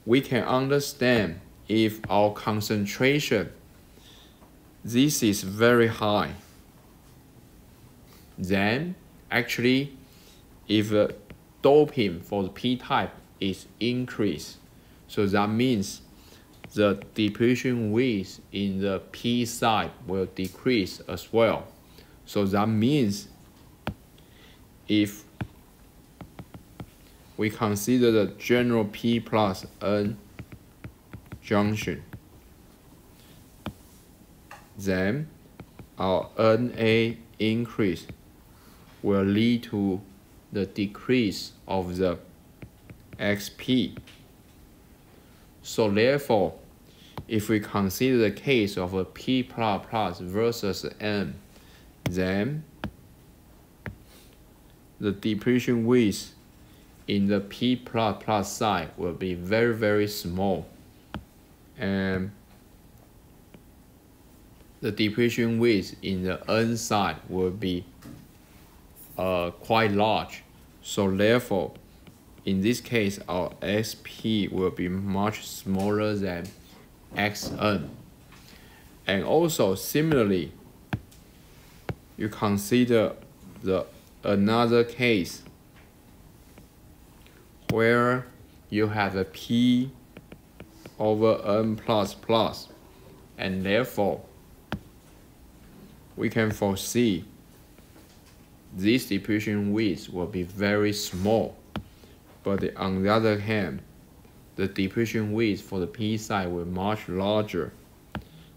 we can understand if our concentration, this is very high, then actually if the doping for the p-type is increased, so that means the depletion width in the p side will decrease as well. So that means if we consider the general P plus N junction, then our Na increase will lead to the decrease of the Xp. So therefore, if we consider the case of a P++ versus N, then the depletion width in the P++ side will be very, very small, and the depletion width in the N side will be quite large. So therefore, in this case, our Xp will be much smaller than Xn. And also similarly, you consider another case where you have a P over N++, and therefore we can foresee this depletion width will be very small. But on the other hand, the depletion width for the P side will be much larger.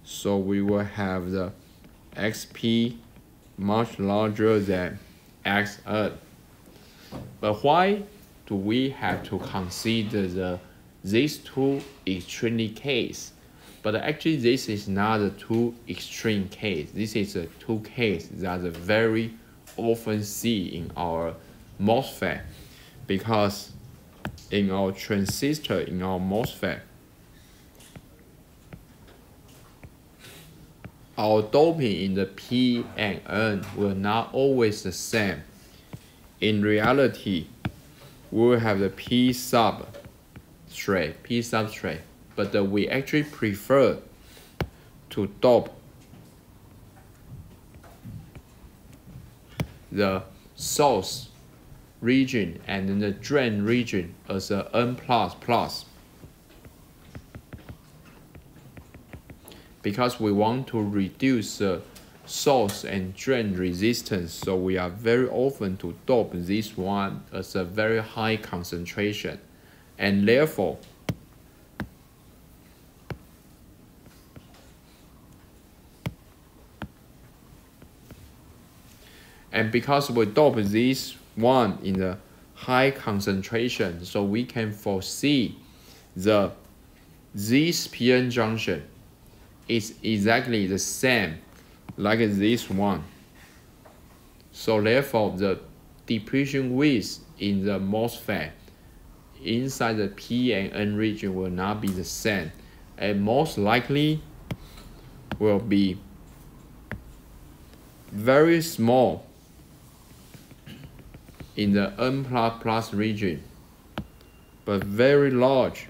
So we will have the Xp much larger than Xn. But why do we have to consider these two extreme cases? But actually this is not a two extreme case. This is a two case that are very often see in our MOSFET, because in our transistor, in our MOSFET, our doping in the P and N will not always the same. In reality, we will have the P substrate, but we actually prefer to dope the source region and then the drain region as a N++, because we want to reduce the source and drain resistance. So we are very often to dope this one as a very high concentration, and therefore because we dope this one in the high concentration, so we can foresee this PN junction is exactly the same like this one. So therefore, the depletion width in the MOSFET inside the P and N region will not be the same, and most likely will be very small in the N++ region, but very large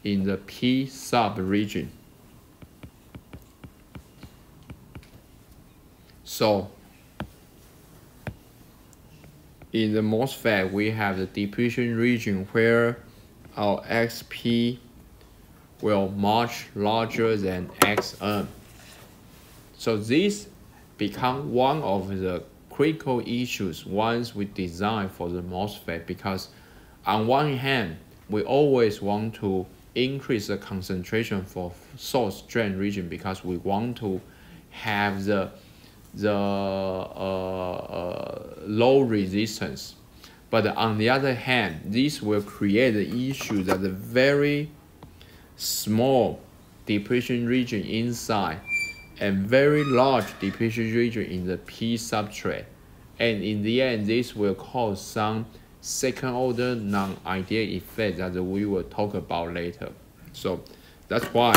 in the P sub region. So in the MOSFET, we have the depletion region where our Xp will much larger than Xn. So this become one of the critical issues once we design for the MOSFET, because on one hand, we always want to increase the concentration for source drain region because we want to have the low resistance. But on the other hand, this will create the issue that the very small depletion region inside and very large depletion region in the P substrate. And in the end, this will cause some second order non-ideal effect that we will talk about later. So that's why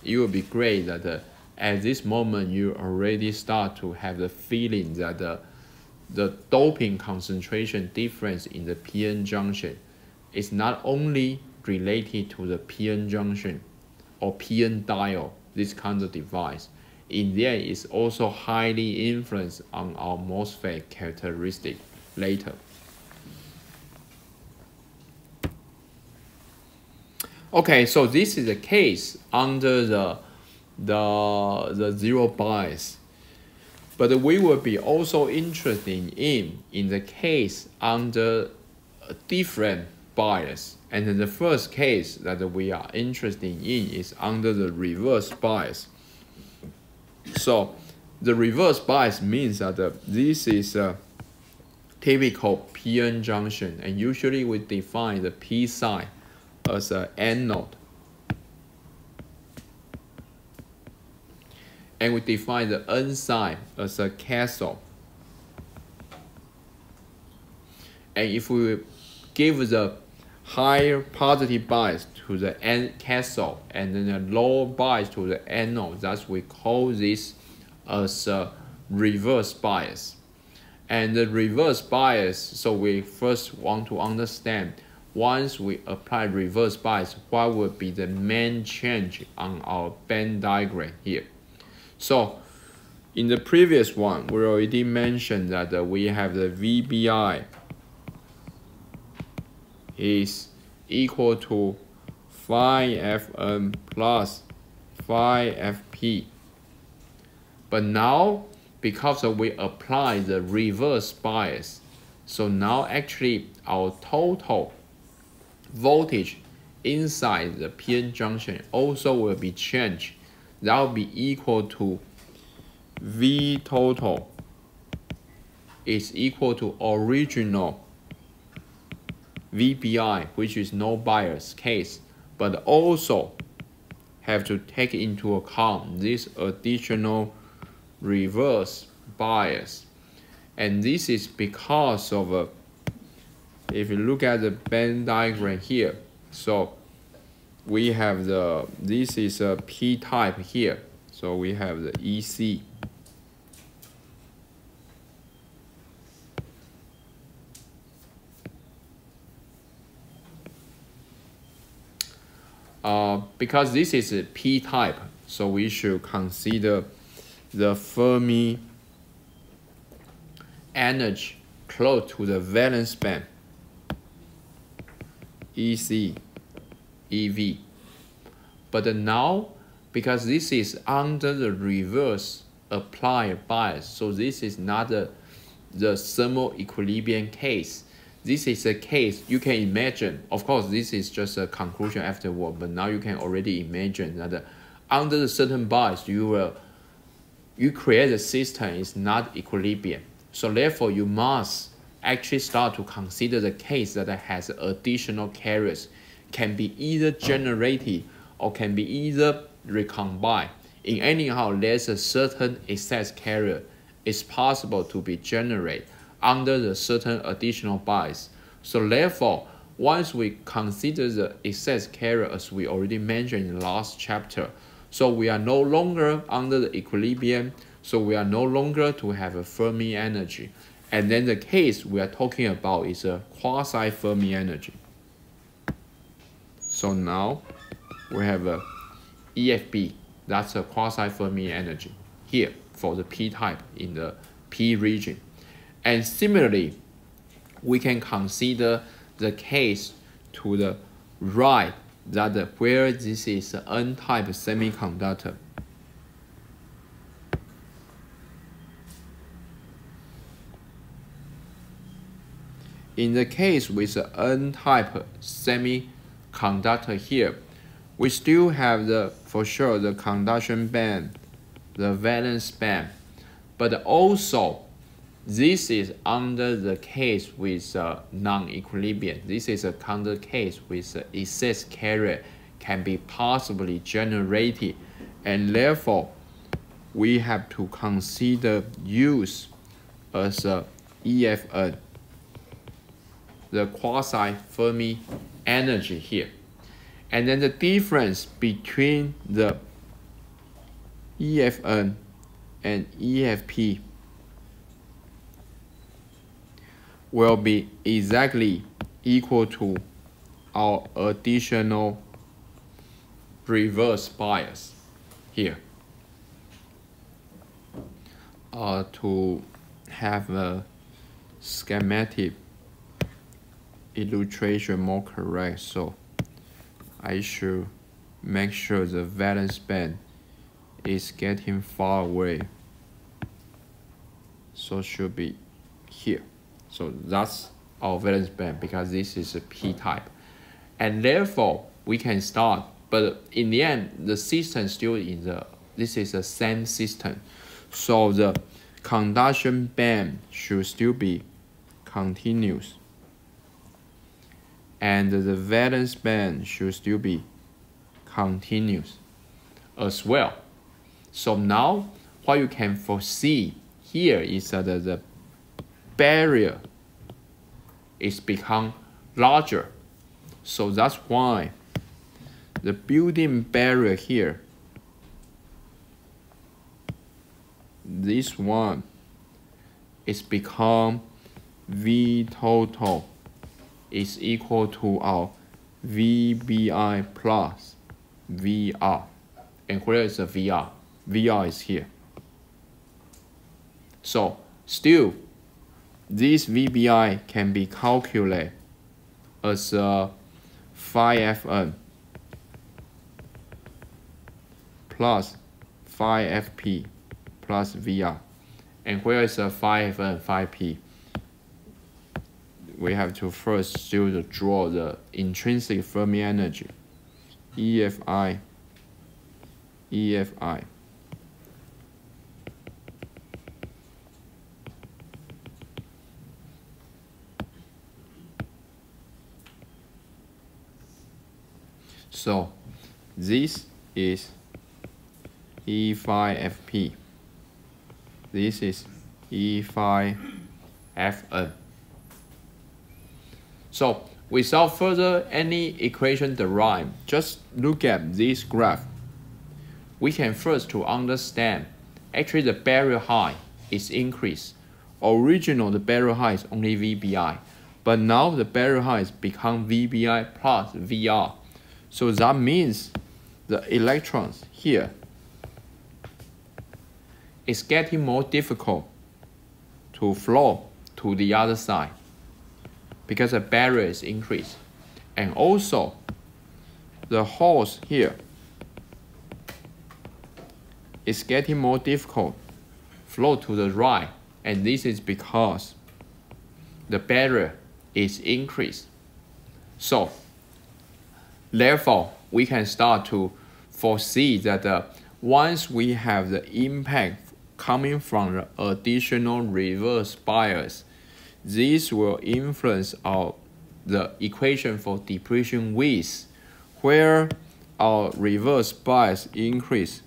it will be great that at this moment you already start to have the feeling that the doping concentration difference in the PN junction is not only related to the PN junction or PN diode, this kind of device. In the end, it's also highly influenced on our MOSFET characteristic later. Okay, so this is the case under the zero bias. But we will be also interested in the case under a different bias. And then the first case that we are interested in is under the reverse bias. So the reverse bias means that this is a typical PN junction, and usually we define the P side as an anode. And we define the N side as a cathode. And if we give the higher positive bias to the cathode and then the lower bias to the anode, thus we call this as a reverse bias. And the reverse bias, so we first want to understand, once we apply reverse bias, what would be the main change on our band diagram here. So in the previous one, we already mentioned that we have the VBI is equal to phi Fn plus phi Fp. But now, because we apply the reverse bias, so now actually our total voltage inside the PN junction also will be changed. That will be equal to V total is equal to original VBI, which is no bias case, but also have to take into account this additional reverse bias. And this is because of if you look at the band diagram here, so we have this is a P type here, so we have the EC. Because this is a P type, so we should consider the Fermi energy close to the valence band, EC, EV. But now, because this is under the reverse applied bias, so this is not the thermal equilibrium case. This is a case you can imagine. Of course, this is just a conclusion afterward, but now you can already imagine that under the certain bias, you create a system is not equilibrium. So therefore, you must actually start to consider the case that has additional carriers, can be either generated or can be either recombined. In anyhow, there's a certain excess carrier is possible to be generated under the certain additional bias. So therefore, once we consider the excess carrier as we already mentioned in the last chapter, so we are no longer under the equilibrium, so we are no longer to have a Fermi energy. And then the case we are talking about is a quasi-Fermi energy. So now we have a EFB, that's a quasi-Fermi energy here for the P type in the P region. And similarly, we can consider the case to the right, that where this is an N-type semiconductor. in the case with the N-type semiconductor here, we still have for sure the conduction band, the valence band, but also this is under the case with non-equilibrium. This is a counter case with excess carrier can be possibly generated, and therefore we have to consider use as a EFN, the quasi-Fermi energy here. And then the difference between the EFN and EFP will be exactly equal to our additional reverse bias here. To have a schematic illustration more correct, so I should make sure the valence band is getting far away, so should be here. So that's our valence band because this is a p-type, and therefore we can start, but in the end the system still this is the same system, so the conduction band should still be continuous, and the valence band should still be continuous as well. So now what you can foresee here is that the barrier is become larger. So that's why the building barrier here, this one, is become V total is equal to our VBI plus VR. And where is the VR? VR is here. So still, this VBI can be calculated as phi Fn plus phi Fp plus VR. And where is the phi Fn, phi P? We have to first still draw the intrinsic Fermi energy, EFI, EFI. So this is E phi Fp. This is E phi Fn. So without further any equation derived, just look at this graph. We can first to understand actually the barrier height is increased. Original the barrier height is only VBI, but now the barrier height has become VBI plus VR. So that means the electrons here is getting more difficult to flow to the other side because the barrier is increased. And also the holes here is getting more difficult flow to the right, and this is because the barrier is increased. So therefore we can start to foresee that once we have the impact coming from the additional reverse bias, this will influence the equation for depletion width, where our reverse bias increase,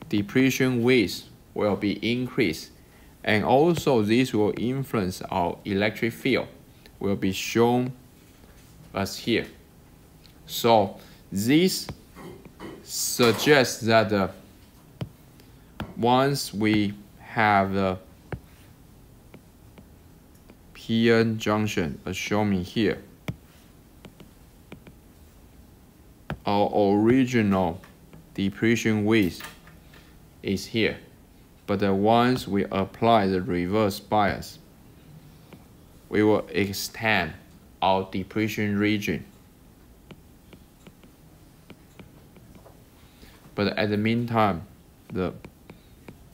depletion width will be increased, and also this will influence our electric field, will be shown as here. So this suggests that once we have the PN junction as shown here, our original depletion width is here, but once we apply the reverse bias, we will extend our depletion region. But at the meantime, the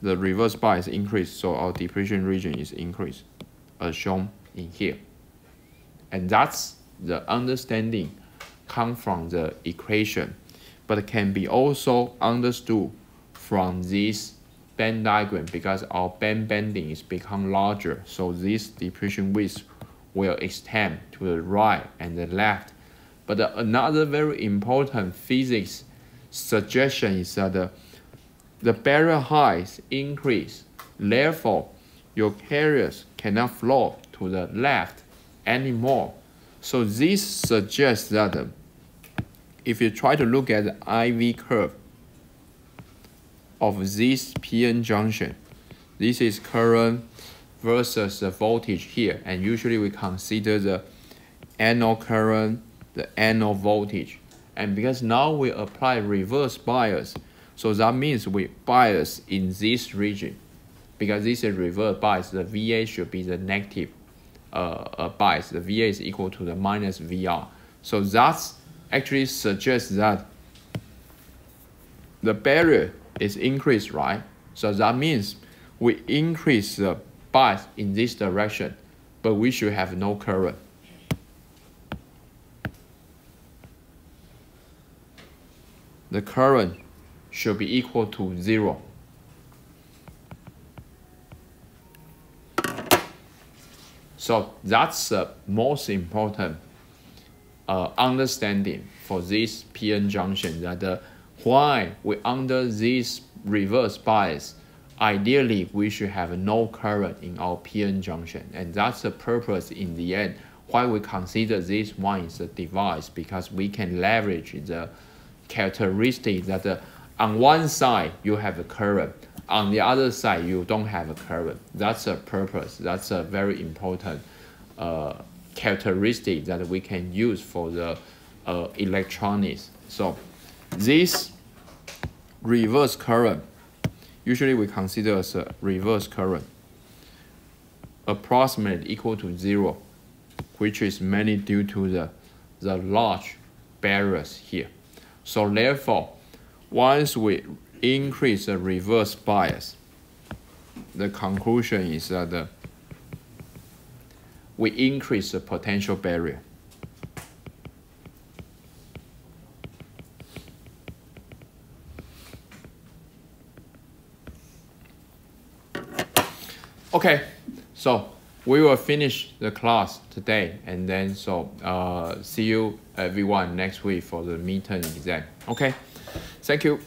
reverse bias increased, so our depletion region is increased, as shown in here. And that's the understanding come from the equation, but it can be also understood from this band diagram because our band bending is become larger. So this depression width will extend to the right and the left. But another very important physics suggestion is that the barrier height increase. Therefore, your carriers cannot flow to the left anymore. So this suggests that if you try to look at the IV curve of this PN junction, this is current versus the voltage here, and usually we consider the anode current, the anode voltage. And because now we apply reverse bias, so that means we bias in this region. Because this is reverse bias, the VA should be the negative bias. The VA is equal to the minus VR. So that actually suggests that the barrier is increased, right? So that means we increase the bias in this direction, but we should have no current. The current should be equal to 0. So that's the most important understanding for this PN junction, that why we under this reverse bias, ideally we should have no current in our PN junction. And that's the purpose in the end why we consider this one is a device, because we can leverage the characteristic that on one side you have a current, on the other side you don't have a current. That's a purpose. That's a very important characteristic that we can use for the electronics. So this reverse current, usually we consider as a reverse current, approximately equal to 0, which is mainly due to the large barriers here. So therefore, once we increase the reverse bias, the conclusion is that we increase the potential barrier. Okay, so we will finish the class today, and then see you everyone next week for the midterm exam. Okay, thank you.